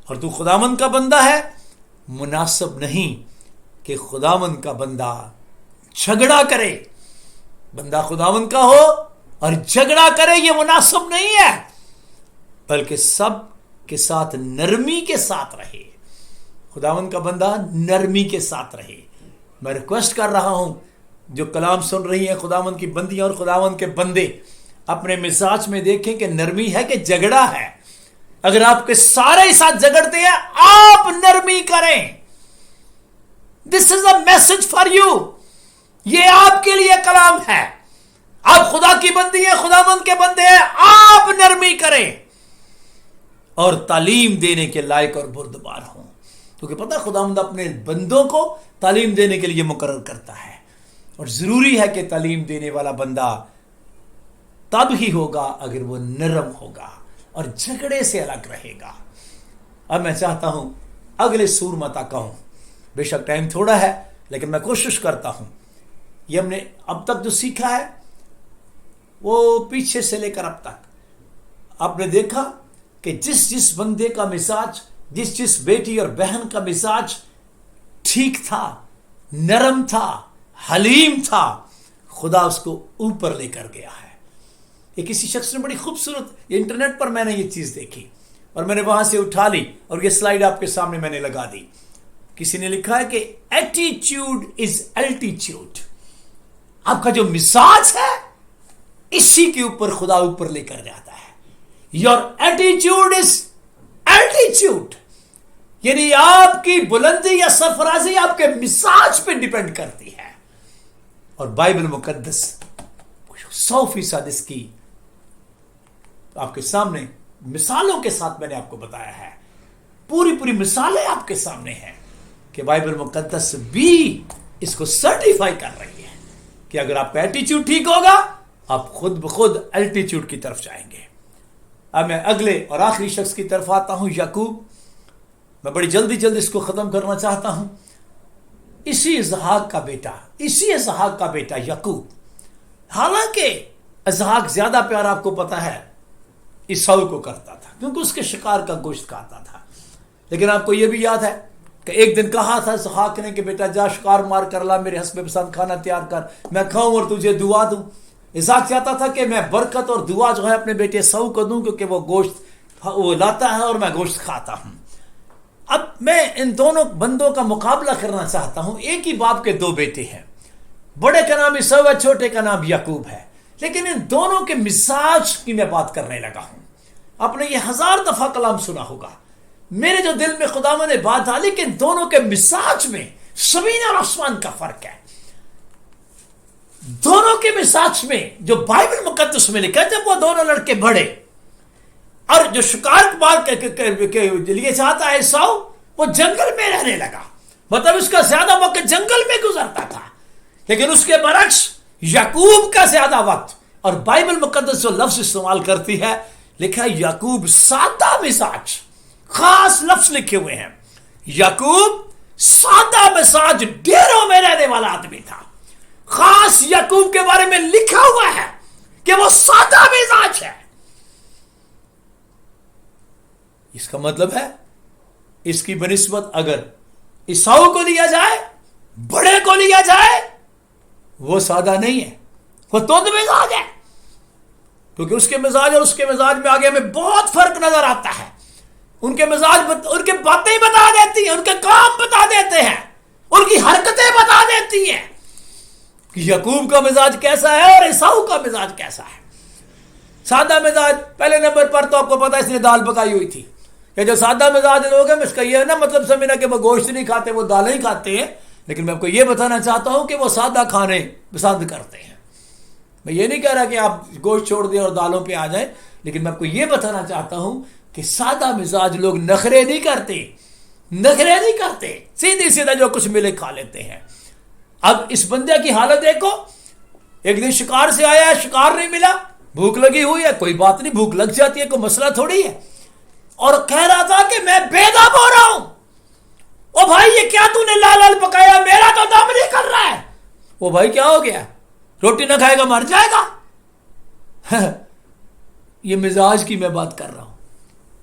S1: اور تو خداوند کا بندہ ہے, مناسب نہیں کہ خداوند کا بندہ جھگڑا کرے. بندہ خداوند کا ہو اور جھگڑا کرے یہ مناسب نہیں ہے, بلکہ سب کے ساتھ نرمی کے ساتھ رہے. خداوند کا بندہ نرمی کے ساتھ رہے. میں ریکویسٹ کر رہا ہوں جو کلام سن رہی ہیں خداوند کی بندیاں اور خداوند کے بندے, اپنے مزاج میں دیکھیں کہ نرمی ہے کہ جھگڑا ہے. اگر آپ کے سارے ساتھ جھگڑتے ہیں آپ نرمی کریں. دس از اے میسج فار یو, یہ آپ کے لیے کلام ہے. آپ خدا کی بندی ہیں, خداوند کے بندے ہیں, آپ نرمی کریں اور تعلیم دینے کے لائق اور بردبار ہوں. کیونکہ پتہ خداوند اپنے بندوں کو تعلیم دینے کے لیے مقرر کرتا ہے, اور ضروری ہے کہ تعلیم دینے والا بندہ تب ہی ہوگا اگر وہ نرم ہوگا اور جھگڑے سے الگ رہے گا. اب میں چاہتا ہوں اگلے سور متا کہوں, بے شک ٹائم تھوڑا ہے لیکن میں کوشش کرتا ہوں. یہ ہم نے اب تک جو سیکھا ہے وہ پیچھے سے لے کر اب تک آپ نے دیکھا کہ جس بندے کا مزاج, جس بیٹی اور بہن کا مزاج ٹھیک تھا, نرم تھا, حلیم تھا, خدا اس کو اوپر لے کر گیا ہے. یہ کسی شخص نے بڑی خوبصورت, انٹرنیٹ پر میں نے یہ چیز دیکھی اور میں نے وہاں سے اٹھا لی اور یہ سلائیڈ آپ کے سامنے میں نے لگا دی. کسی نے لکھا ہے کہ ایٹیٹیوڈ از الٹیٹیوڈ. آپ کا جو مزاج ہے اسی کے اوپر خدا اوپر لے کر جاتا ہے. یور ایٹیٹیوڈ از الٹیٹیوڈ, یعنی آپ کی بلندی یا سرفرازی آپ کے مزاج پہ ڈیپینڈ کرتی ہے. اور بائبل مقدس 100% اس کی آپ کے سامنے مثالوں کے ساتھ میں نے آپ کو بتایا ہے. پوری مثالیں آپ کے سامنے ہیں کہ بائبل مقدس بھی اس کو سرٹیفائی کر رہی ہے کہ اگر آپ کا ایٹیٹیوڈ ٹھیک ہوگا آپ خود بخود الٹیٹیوڈ کی طرف جائیں گے. اب میں اگلے اور آخری شخص کی طرف آتا ہوں, یعقوب. میں بڑی جلدی اس کو ختم کرنا چاہتا ہوں. اسی اسحاق کا بیٹا یعقوب. حالانکہ اسحاق زیادہ پیار آپ کو پتا ہے عیساؤ کو کرتا تھا کیونکہ اس کے شکار کا گوشت کھاتا تھا. لیکن آپ کو یہ بھی یاد ہے کہ ایک دن کہا تھا اسحاق نے کہ بیٹا جا شکار مار کر لا, میرے حسب پسند کھانا تیار کر, میں کھاؤں اور تجھے دعا دوں. اسحاق چاہتا تھا کہ میں برکت اور دعا جو ہے اپنے بیٹے عیساؤ کو دوں کیونکہ وہ گوشت وہ لاتا ہے اور میں گوشت کھاتا ہوں. اب میں ان دونوں بندوں کا مقابلہ کرنا چاہتا ہوں. ایک ہی باپ کے دو بیٹے ہیں, بڑے کا نام عیساؤ ہے, چھوٹے کا نام یعقوب ہے. لیکن ان دونوں کے مزاج کی میں بات کرنے لگا ہوں. آپ نے یہ 1000 دفعہ کلام سنا ہوگا. میرے جو دل میں خداوند نے بات ڈالی کہ ان دونوں کے مزاج میں زمین اور آسمان کا فرق ہے. دونوں کے مزاج میں جو بائبل مقدس میں لکھا ہے, جب وہ دونوں لڑکے بڑے اور جو شکار مار کے لیے چاہتا ہے عیساؤ, وہ جنگل میں رہنے لگا. مطلب اس کا زیادہ وقت جنگل میں گزرتا تھا لیکن اس کے برعکس یعقوب کا زیادہ وقت، اور بائبل مقدس جو لفظ استعمال کرتی ہے، لکھا ہے یعقوب سادہ مزاج، خاص لفظ لکھے ہوئے ہیں، یعقوب سادہ مزاج ڈیروں میں رہنے والا آدمی تھا۔ خاص یعقوب کے بارے میں لکھا ہوا ہے کہ وہ سادہ مزاج ہے۔ اس کا مطلب ہے اس کی بنسبت اگر عیساؤ کو لیا جائے، بڑے کو لیا جائے، وہ سادہ نہیں ہے، وہ تند مزاج ہے، کیونکہ اس کے مزاج اور اس کے مزاج میں آگے ہمیں بہت فرق نظر آتا ہے۔ ان کے مزاج ان کے باتیں بتا دیتی ہیں، ان کے کام بتا دیتے ہیں، ان کی حرکتیں بتا دیتی ہیں کہ یعقوب کا مزاج کیسا ہے اور عیساؤ کا مزاج کیسا ہے۔ سادہ مزاج، پہلے نمبر پر تو آپ کو پتا اس نے دال پکائی ہوئی تھی۔ کہ جو سادہ مزاج لوگ ہیں، اس کا یہ ہے نا مطلب سمجھنا کہ وہ گوشت نہیں کھاتے، وہ دالیں ہی کھاتے ہیں، لیکن میں آپ کو یہ بتانا چاہتا ہوں کہ وہ سادہ کھانے پسند کرتے ہیں۔ میں یہ نہیں کہہ رہا کہ آپ گوشت چھوڑ دیں اور دالوں پہ آ جائیں، لیکن میں آپ کو یہ بتانا چاہتا ہوں کہ سادہ مزاج لوگ نخرے نہیں کرتے، سیدھی سیدھا جو کچھ ملے کھا لیتے ہیں۔ اب اس بندے کی حالت دیکھو، ایک دن شکار سے آیا ہے، شکار نہیں ملا، بھوک لگی ہوئی ہے، کوئی بات نہیں، بھوک لگ جاتی ہے، کوئی مسئلہ تھوڑی ہے، اور کہہ رہا تھا کہ میں بے دم ہو رہا ہوں۔ او بھائی یہ کیا تو نے لال لال پکایا، میرا تو دم نہیں کر رہا ہے۔ او بھائی کیا ہو گیا، روٹی نہ کھائے گا مر جائے گا۔ یہ مزاج کی میں بات کر رہا ہوں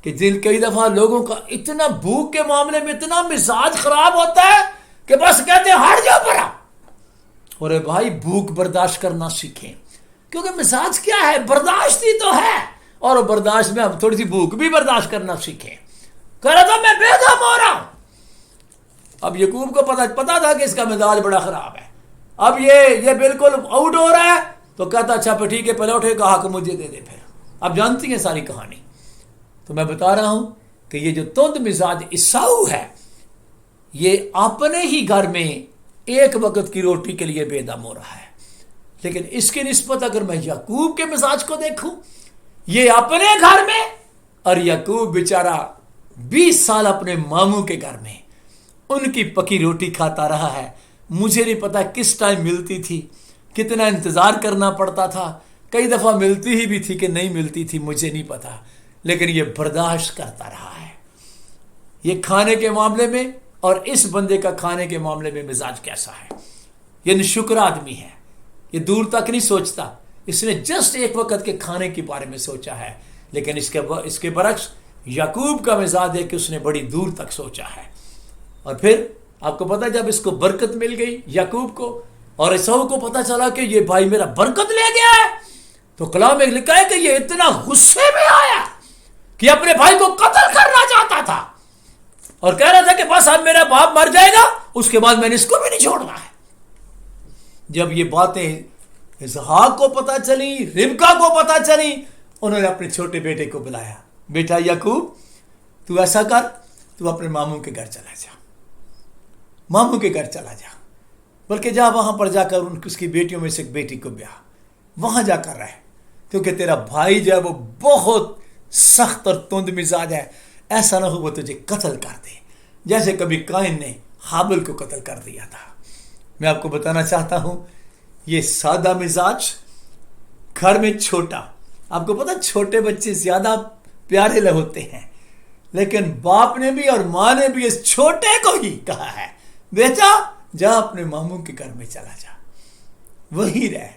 S1: کہ جن کئی دفعہ لوگوں کا اتنا بھوک کے معاملے میں اتنا مزاج خراب ہوتا ہے کہ بس کہتے ہیں ہٹ جاؤ پڑا۔ اور بھائی بھوک برداشت کرنا سیکھیں، کیونکہ مزاج کیا ہے، برداشت ہی تو ہے، اور برداشت میں ہم تھوڑی سی بھوک بھی برداشت کرنا سیکھیں۔ کہہ رہا تھا میں بے دم ہو رہا ہوں۔ اب یعقوب کو پتا تھا کہ اس کا مزاج بڑا خراب ہے، اب یہ بالکل آؤٹ ہو رہا ہے، تو کہتا اچھا پھر ٹھیک ہے، پہلے اٹھے کہا کہ مجھے دے دے۔ پھر اب جانتی ہیں ساری کہانی، تو میں بتا رہا ہوں کہ یہ جو تند مزاج عیساؤ ہے، یہ اپنے ہی گھر میں ایک وقت کی روٹی کے لیے بے دم ہو رہا ہے، لیکن اس کی نسبت اگر میں یعقوب کے مزاج کو دیکھوں، یہ اپنے گھر میں، اور یعقوب بیچارہ 20 سال اپنے ماموں کے گھر میں ان کی پکی روٹی کھاتا رہا ہے۔ مجھے نہیں پتا کس ٹائم ملتی تھی، کتنا انتظار کرنا پڑتا تھا، کئی دفعہ ملتی ہی بھی تھی کہ نہیں ملتی تھی، مجھے نہیں پتا، لیکن یہ برداشت کرتا رہا ہے۔ یہ کھانے کے معاملے میں اور اس بندے کا کھانے کے معاملے میں مزاج کیسا ہے؟ یہ نشکر آدمی ہے، یہ دور تک نہیں سوچتا، اس نے جسٹ ایک وقت کے کھانے کے بارے میں سوچا ہے، لیکن اس کے برعکس یعقوب کا مزاج ہے کہ اس نے بڑی دور تک سوچا ہے۔ اور پھر آپ کو پتا جب اس کو برکت مل گئی یعقوب کو، اور عیساؤ کو پتا چلا کہ یہ بھائی میرا برکت لے گیا ہے، تو کلام میں لکھا ہے کہ یہ اتنا غصے میں آیا کہ اپنے بھائی کو قتل کرنا چاہتا تھا، اور کہہ رہا تھا کہ بس اب میرا باپ مر جائے گا، اس کے بعد میں نے اس کو بھی نہیں چھوڑنا ہے۔ جب یہ باتیں اسحاق کو پتا چلی، ربکا کو پتا چلی، انہوں نے اپنے چھوٹے بیٹے کو بلایا، بیٹا یعقوب تو ایسا کر، تو اپنے ماموں کے گھر چلا جا، ماموں کے گھر چلا جا، بلکہ جا وہاں پر جا کر اس کی بیٹیوں میں سے ایک بیٹی کو بیاہ، وہاں جا کر رہے، کیونکہ تیرا بھائی جو ہے وہ بہت سخت اور تند مزاج ہے، ایسا نہ ہو وہ تجھے قتل کر دے، جیسے کبھی قائن نے حابل کو قتل کر دیا تھا۔ میں آپ کو بتانا چاہتا ہوں یہ سادہ مزاج گھر میں چھوٹا، آپ کو پتا چھوٹے بچے زیادہ پیارے ہوتے ہیں، لیکن باپ نے بھی اور ماں نے بھی اس چھوٹے کو ہی کہا ہے بیٹا جا اپنے ماموں کے گھر میں چلا جا، وہی رہ۔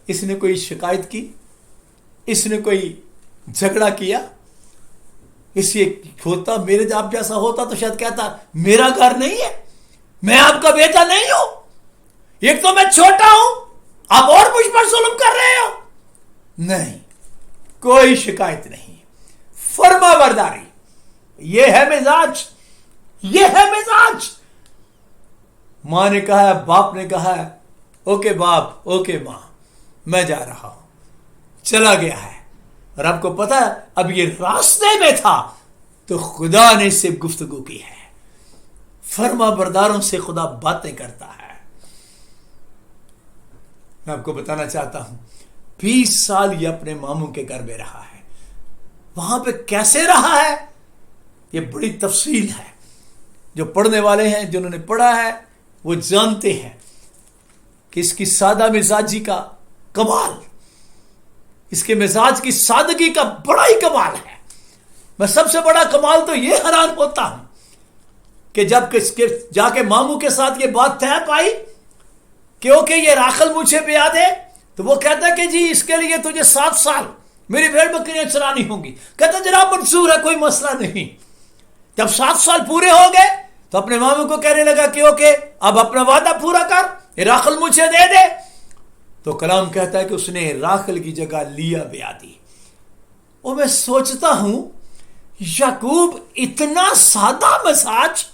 S1: اس نے کوئی شکایت کی، اس نے کوئی جھگڑا کیا، اس یہ ہوتا میرے آپ جیسا ہوتا تو شاید کہتا میرا گھر نہیں ہے، میں آپ کا بیٹا نہیں ہوں، ایک تو میں چھوٹا ہوں، آپ اور مجھ پر ظلم کر رہے ہو۔ نہیں، کوئی شکایت نہیں، فرما برداری، یہ ہے مزاج، یہ ہے مزاج۔ ماں نے کہا ہے، باپ نے کہا ہے، اوکے باپ، اوکے ماں، میں جا رہا ہوں، چلا گیا ہے۔ اور آپ کو پتا ہے اب یہ راستے میں تھا تو خدا نے اس سے گفتگو کی ہے۔ فرما برداروں سے خدا باتیں کرتا ہے۔ میں آپ کو بتانا چاہتا ہوں 20 سال یہ اپنے ماموں کے گھر میں رہا ہے، وہاں پہ کیسے رہا ہے یہ بڑی تفصیل ہے، جو پڑھنے والے ہیں، جنہوں نے پڑھا ہے وہ جانتے ہیں۔ کہ اس کی سادہ مزاجی کا کمال، اس کے مزاج کی سادگی کا بڑا ہی کمال ہے۔ میں سب سے بڑا کمال تو یہ حیران ہوتا ہوں کہ جب جا کے ماموں کے ساتھ یہ بات طے پائی کیونکہ یہ راخل مجھے پہ یاد ہے، تو وہ کہتا ہے کہ جی اس کے لیے تجھے 7 سال میری بھیڑ بکریاں چرانی ہوں گی۔ کہتا جناب منظور ہے، کوئی مسئلہ نہیں۔ جب 7 سال پورے ہو گئے تو اپنے ماموں کو کہنے لگا کہ اوکے اب اپنا وعدہ پورا کر، یہ راخل مجھے دے دے۔ تو کلام کہتا ہے کہ اس نے راخل کی جگہ لیا بیاہ دی۔ اور میں سوچتا ہوں یعقوب اتنا سادہ مزاج،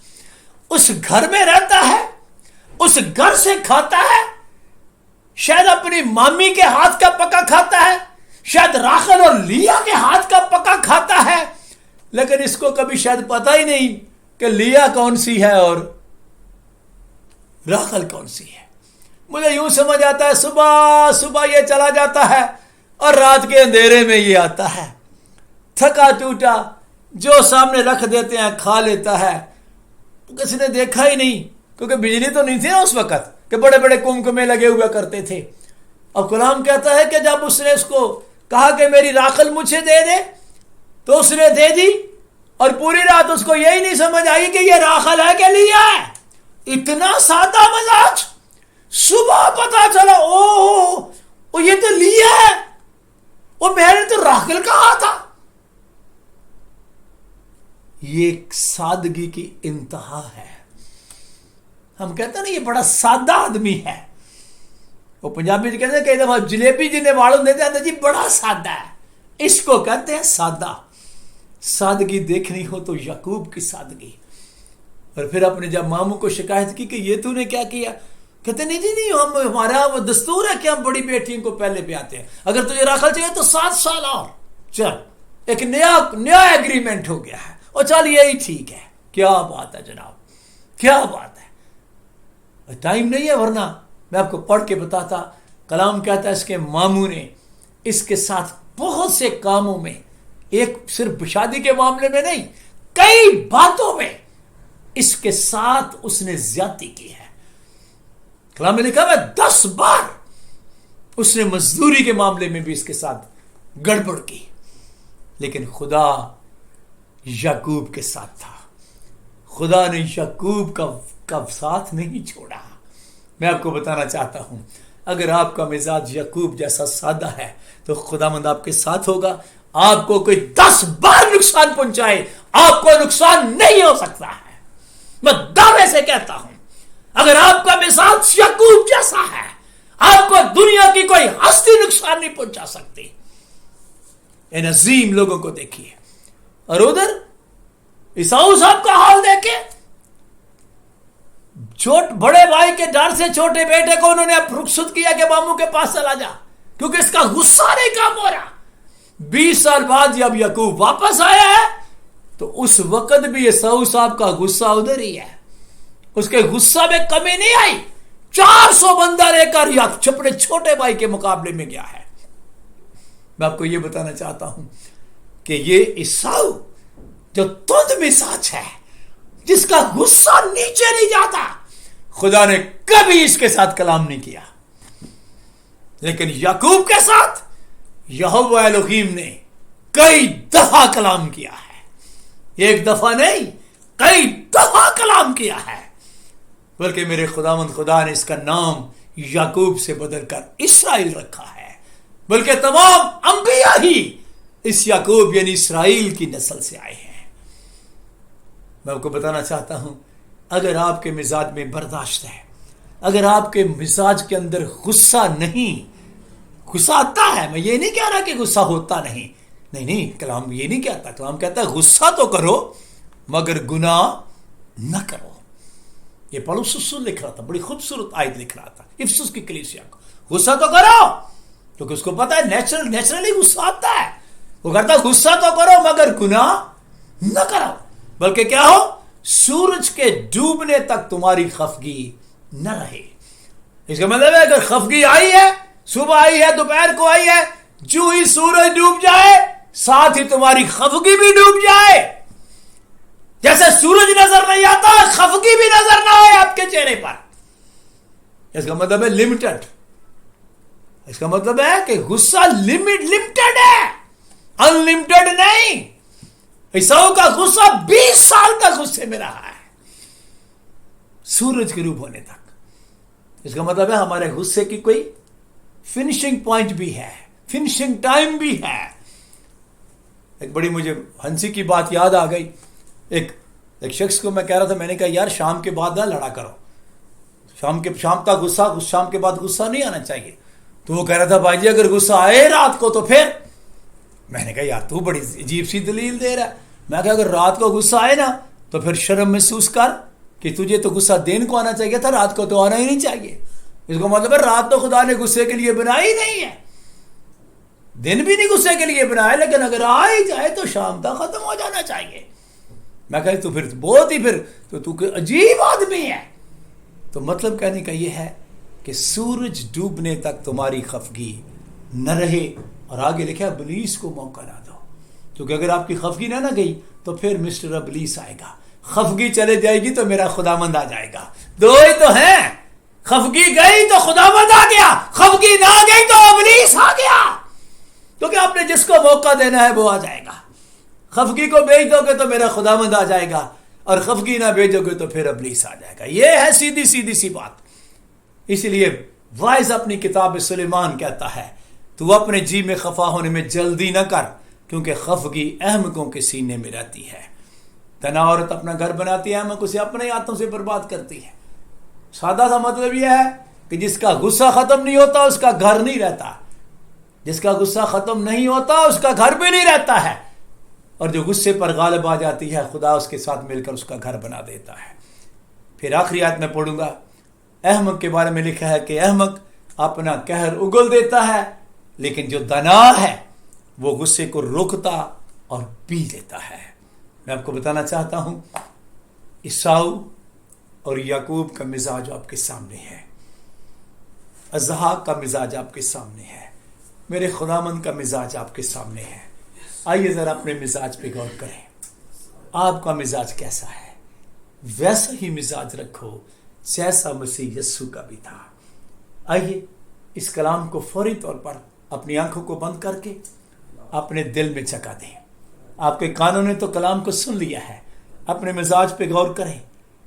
S1: اس گھر میں رہتا ہے، اس گھر سے کھاتا ہے، شاید اپنی مامی کے ہاتھ کا پکا کھاتا ہے، شاید راخل اور لیا کے ہاتھ کا پکا کھاتا ہے، لیکن اس کو کبھی شاید پتہ ہی نہیں کہ لیا کون سی ہے اور راخل کون سی ہے۔ مجھے یوں سمجھ آتا ہے صبح صبح یہ چلا جاتا ہے اور رات کے اندھیرے میں یہ آتا ہے، تھکا ٹوٹا، جو سامنے رکھ دیتے ہیں کھا لیتا ہے۔ کسی نے دیکھا ہی نہیں کیونکہ بجلی تو نہیں تھی نا اس وقت کہ بڑے بڑے کمکمے لگے ہوا کرتے تھے۔ اور کلام کہتا ہے کہ جب اس نے اس کو کہا کہ میری راخل مجھے دے دے تو اس نے دے دی، اور پوری رات اس کو یہی نہیں سمجھ آئی کہ یہ راخل ہے کہ لیا ہے۔ اتنا سادہ مزاج، صبح پتا چلا او یہ تو لیا ہے، وہ میں نے تو راخل کہا تھا۔ یہ ایک سادگی کی انتہا ہے۔ ہم کہتے ہیں نا یہ بڑا سادہ آدمی ہے۔ وہ پنجابی جو کہتے ہیں کئی دفعہ جلیبی جنہیں واڑوں دیتے ہیں جی بڑا سادہ ہے، اس کو کہتے ہیں سادہ۔ سادگی دیکھنی ہو تو یعقوب کی سادگی۔ اور پھر اپنے جب ماموں کو شکایت کی کہ یہ تو نے کیا کیا، کہتے نہیں جی نہیں، ہمارا وہ دستور ہے کہ ہم بڑی بیٹیوں کو پہلے پہ آتے ہیں، اگر تجھے راخل چاہیے تو 7 سال اور چل، ایک نیا ایگریمنٹ ہو گیا ہے، اور چل یہی ٹھیک ہے۔ کیا بات ہے جناب، کیا بات ہے۔ ٹائم نہیں ہے ورنہ میں آپ کو پڑھ کے بتاتا۔ کلام کہتا ہے اس کے ماموں نے اس کے ساتھ بہت سے کاموں میں، ایک صرف شادی کے معاملے میں نہیں، کئی باتوں میں اس کے ساتھ اس نے زیادتی کی ہے۔ کلام میں لکھا ہے 10 بار اس نے مزدوری کے معاملے میں بھی اس کے ساتھ گڑبڑ کی، لیکن خدا یعقوب کے ساتھ تھا۔ خدا نے یعقوب کا ساتھ نہیں چھوڑا۔ میں آپ کو بتانا چاہتا ہوں اگر آپ کا مزاج یعقوب جیسا سادہ ہے تو خداوند آپ کے ساتھ ہوگا۔ آپ کو کوئی 10 بار نقصان پہنچائے آپ کو نقصان نہیں ہو سکتا ہے۔ میں دعوے سے کہتا ہوں اگر آپ کا مزاج یعقوب جیسا ہے آپ کو دنیا کی کوئی ہستی نقصان نہیں پہنچا سکتی۔ ان عظیم لوگوں کو دیکھیے، اور ادھر عیساؤ صاحب کا حال دیکھیں، بڑے بھائی کے ڈر سے چھوٹے بیٹے کو انہوں نے اب رخصت کیا کہ ماموں کے پاس چلا جا، کیونکہ اس کا غصہ نہیں کام ہو رہا۔ 20 سال بعد جب یعقوب واپس آیا ہے تو اس وقت بھی عیساؤ صاحب کا غصہ ادھر ہی ہے، اس کے غصہ میں کمی نہیں آئی۔ 400 بندہ لے کر یا اپنے چھوٹے بھائی کے مقابلے میں گیا ہے۔ میں آپ کو یہ بتانا چاہتا ہوں کہ یہ عیساؤ جو تند مزاج ہے، جس کا غصہ نیچے نہیں جاتا، خدا نے کبھی اس کے ساتھ کلام نہیں کیا، لیکن یعقوب کے ساتھ یہوہ الوہیم نے کئی دفعہ کلام کیا ہے۔ ایک دفعہ نہیں، کئی دفعہ کلام کیا ہے، بلکہ میرے خداوند خدا نے اس کا نام یعقوب سے بدل کر اسرائیل رکھا ہے، بلکہ تمام انبیاء ہی اس یعقوب یعنی اسرائیل کی نسل سے آئے ہیں۔ میں آپ کو بتانا چاہتا ہوں اگر آپ کے مزاج میں برداشت ہے، اگر آپ کے مزاج کے اندر غصہ نہیں، غصہ آتا ہے، میں یہ نہیں کہہ رہا کہ غصہ ہوتا نہیں، نہیں، کلام یہ نہیں کہتا، کلام کہتا ہے غصہ تو کرو مگر گناہ نہ کرو۔ یہ پالوس رسول لکھ رہا تھا، بڑی خوبصورت آیت لکھ رہا تھا افسس کی کلیسیا کو، غصہ تو کرو، کیونکہ اس کو پتا ہے نیچرلی غصہ آتا ہے، وہ کہتا ہے غصہ تو کرو مگر گناہ نہ کرو، بلکہ کیا ہو، سورج کے ڈوبنے تک تمہاری خفگی نہ رہے۔ اس کا مطلب ہے اگر خفگی آئی ہے، صبح آئی ہے، دوپہر کو آئی ہے، جو ہی سورج ڈوب جائے ساتھ ہی تمہاری خفگی بھی ڈوب جائے۔ جیسے سورج نظر نہیں آتا، خفگی بھی نظر نہ آئے آپ کے چہرے پر۔ اس کا مطلب ہے لمیٹڈ. اس کا مطلب ہے کہ غصہ لمیٹڈ ہے, انلمیٹڈ نہیں. عیساؤ کا غصہ 20 سال تک غصے میں رہا ہے, سورج غروب ہونے تک. اس کا مطلب ہے ہمارے غصے کی کوئی فنشنگ پوائنٹ بھی ہے, فنشنگ ٹائم بھی ہے. ایک بڑی مجھے ہنسی کی بات یاد آ گئی. ایک شخص کو میں کہہ رہا تھا, میں نے کہا یار شام کے بعد نہ لڑا کرو, شام کا غصہ, شام کے بعد غصہ نہیں آنا چاہیے. تو وہ کہہ رہا تھا بھائی جی اگر غصہ آئے رات کو تو پھر. میں نے کہا یار تو بڑی عجیب سی دلیل دے رہا ہے. میں کہا اگر رات کو غصہ آئے نا تو پھر شرم محسوس کر کہ تجھے تو غصہ دن کو آنا چاہیے تھا, رات کو تو آنا ہی نہیں چاہیے. اس کو مطلب ہے رات تو خدا نے غصے کے لیے بنائی نہیں ہے, دن بھی نہیں غصے کے لیے بنایا, لیکن اگر آ ہی جائے تو شام تک ختم ہو جانا چاہیے. میں کہا تو پھر بہت ہی پھر تو عجیب آدمی ہے. تو مطلب کہنے کا یہ ہے کہ سورج ڈوبنے تک تمہاری خفگی نہ رہے, اور آگے لکھا ابلیس کو موقع نہ دو, کیونکہ اگر آپ کی خفگی نہ گئی تو پھر مسٹر ابلیس آئے گا. خفگی چلے جائے گی تو میرا خداوند آ جائے گا. دو ہی تو ہیں, خفگی گئی تو خداوند آ گیا, خفگی نہ گئی تو ابلیس آ گیا. کیونکہ آپ نے جس کو موقع دینا ہے وہ آ جائے گا. خفگی کو بھیج دو گے تو میرا خداوند آ جائے گا, اور خفگی نہ بھیجو گے تو پھر ابلیس آ جائے گا. یہ ہے سیدھی سی بات. اس لیے وائز اپنی کتاب سلیمان کہتا ہے تو اپنے جی میں خفا ہونے میں جلدی نہ کر, کیونکہ خفگی احمقوں کے سینے میں رہتی ہے. تنا عورت اپنا گھر بناتی ہے, احمق اسے اپنے ہاتھوں سے برباد کرتی ہے. سادہ سا مطلب یہ ہے کہ جس کا غصہ ختم نہیں ہوتا اس کا گھر نہیں رہتا, جس کا غصہ ختم نہیں ہوتا اس کا گھر بھی نہیں رہتا ہے, اور جو غصے پر غالب آ جاتی ہے خدا اس کے ساتھ مل کر اس کا گھر بنا دیتا ہے. پھر آخری آیت میں پڑھوں گا, احمق کے بارے میں لکھا ہے کہ احمق اپنا قہر اگل دیتا ہے, لیکن جو دنا ہے وہ غصے کو روکتا اور پی لیتا ہے. میں آپ کو بتانا چاہتا ہوں عیساؤ اور یعقوب کا مزاج آپ کے سامنے ہے, اسحاق کا مزاج آپ کے سامنے ہے, میرے خداوند کا مزاج آپ کے سامنے ہے. آئیے ذرا اپنے مزاج پہ غور کریں. آپ کا مزاج کیسا ہے؟ ویسا ہی مزاج رکھو جیسا مسیح یسوع کا بھی تھا. آئیے اس کلام کو فوری طور پر اپنی آنکھوں کو بند کر کے اپنے دل میں جگہ دیں. آپ کے کانوں نے تو کلام کو سن لیا ہے, اپنے مزاج پہ غور کریں.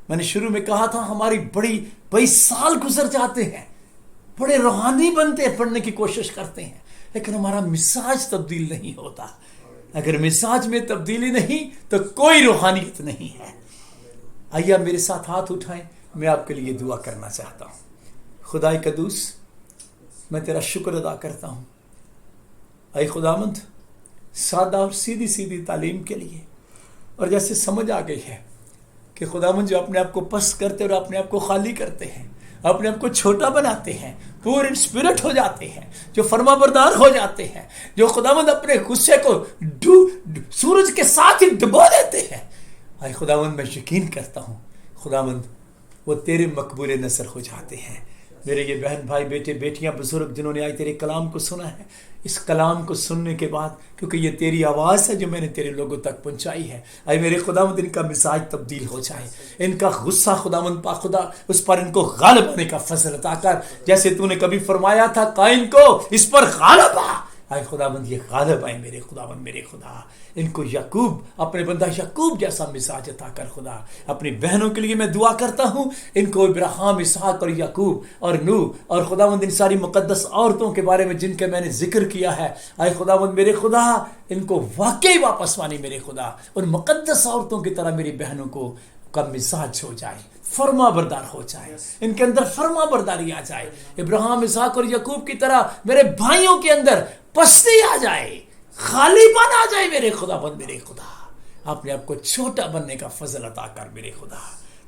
S1: میں نے شروع میں کہا تھا ہماری بڑی سال گزر جاتے ہیں, بڑے روحانی بنتے ہیں, پڑھنے کی کوشش کرتے ہیں, لیکن ہمارا مزاج تبدیل نہیں ہوتا. اگر مزاج میں تبدیلی نہیں تو کوئی روحانیت نہیں ہے. آئیے میرے ساتھ ہاتھ اٹھائیں, میں آپ کے لیے دعا کرنا چاہتا ہوں. خدائے قدوس میں تیرا شکر ادا کرتا ہوں اے خداوند سادہ اور سیدھی تعلیم کے لیے, اور جیسے سمجھ آ گئی ہے کہ خداوند جو اپنے آپ کو پست کرتے اور اپنے آپ کو خالی کرتے ہیں, اپنے آپ کو چھوٹا بناتے ہیں, پور ان اسپرٹ ہو جاتے ہیں, جو فرما بردار ہو جاتے ہیں, جو خداوند اپنے غصے کو سورج کے ساتھ ہی ڈبو دیتے ہیں, اے خداوند میں یقین کرتا ہوں خداوند وہ تیرے مقبول نظر ہو جاتے ہیں. میرے یہ بہن بھائی بیٹے بیٹیاں بزرگ جنہوں نے آج تیرے کلام کو سنا ہے, اس کلام کو سننے کے بعد کیونکہ یہ تیری آواز ہے جو میں نے تیرے لوگوں تک پہنچائی ہے, اے میرے خداوند ان کا مزاج تبدیل ہو جائے, ان کا غصہ خداوند پاک خدا اس پر ان کو غالب آنے کا فضل عطا کر, جیسے تو نے کبھی فرمایا تھا قائن کو اس پر غالب آ. اے خداوند یہ غالب آئے میرے خداوند میرے خدا, ان کو یعقوب اپنے بندہ یعقوب جیسا مزاج عطا کر خدا. اپنی بہنوں کے لیے میں دعا کرتا ہوں, ان کو ابراہیم اسحاق اور یعقوب اور نوح اور خداوند ان ساری مقدس عورتوں کے بارے میں جن کے میں نے ذکر کیا ہے, اے خداوند میرے خدا ان کو واقعی واپس مانی میرے خدا, ان مقدس عورتوں کی طرح میری بہنوں کو کا مزاج ہو جائے, فرما بردار ہو جائے, ان کے اندر فرما برداری آ جائے, ابراہیم اسحاق اور یعقوب کی طرح میرے بھائیوں کے اندر پستی آ جائے, خالی پن آ جائے میرے خداوند میرے خدا. اپنے آپ کو چھوٹا بننے کا فضل عطا کر میرے خدا.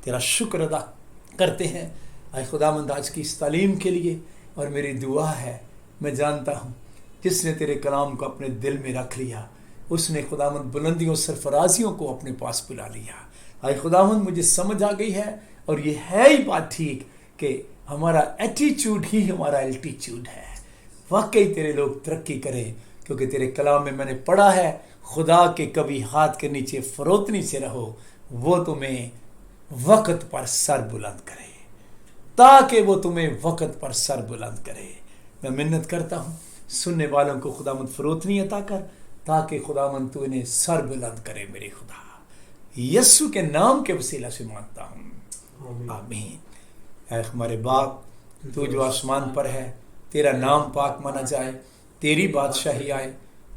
S1: تیرا شکر ادا کرتے ہیں اے خداوند آج کی اس تعلیم کے لیے, اور میری دعا ہے میں جانتا ہوں جس نے تیرے کلام کو اپنے دل میں رکھ لیا اس نے خداوند بلندیوں سرفرازیوں کو اپنے پاس بلا لیا. اے خداوند مجھے سمجھ آ گئی ہے, اور یہ ہے ہی بات ٹھیک کہ ہمارا ایٹیچیوڈ ہی ہمارا الٹیچیوڈ ہے. واقعی تیرے لوگ ترقی کریں, کیونکہ تیرے کلام میں نے پڑھا ہے خدا کے کبھی ہاتھ کے نیچے فروتنی سے رہو, وہ تمہیں وقت پر سر بلند کرے. تاکہ وہ تمہیں وقت پر سر بلند کرے. میں منت کرتا ہوں سننے والوں کو خداوند فروتنی عطا کر تاکہ خداوند تو انہیں سر بلند کرے میرے خدا. یسوع کے نام کے وسیلہ سے مانگتا ہوں, آمین. اے ہمارے باپ تو جو آسمان پر ہے, تیرا نام پاک مانا جائے, تیری بادشاہی آئے,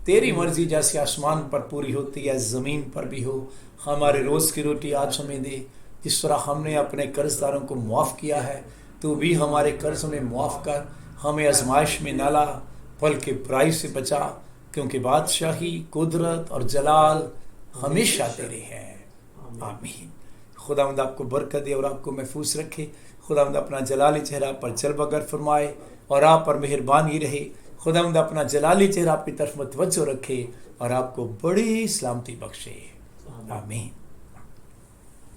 S1: تیری مرضی جیسے آسمان پر پوری ہوتی ہے زمین پر بھی ہو. ہمارے روز کی روٹی آج ہمیں دے. جس طرح ہم نے اپنے قرض داروں کو معاف کیا ہے تو بھی ہمارے قرض میں معاف کر. ہمیں آزمائش میں نہ لا بلکہ برائی سے بچا, کیونکہ بادشاہی, قدرت اور جلال ہمیشہ تیرے ہیں, آمین. خداوند آپ کو برکت دے اور آپ کو محفوظ رکھے. خداوند اپنا جلالی چہرہ پر جلوہ گر فرمائے اور آپ پر مہربانی رہے. خداوند اپنا جلالی چہرہ آپ کی طرف متوجہ رکھے اور آپ کو بڑی سلامتی بخشے, آمین.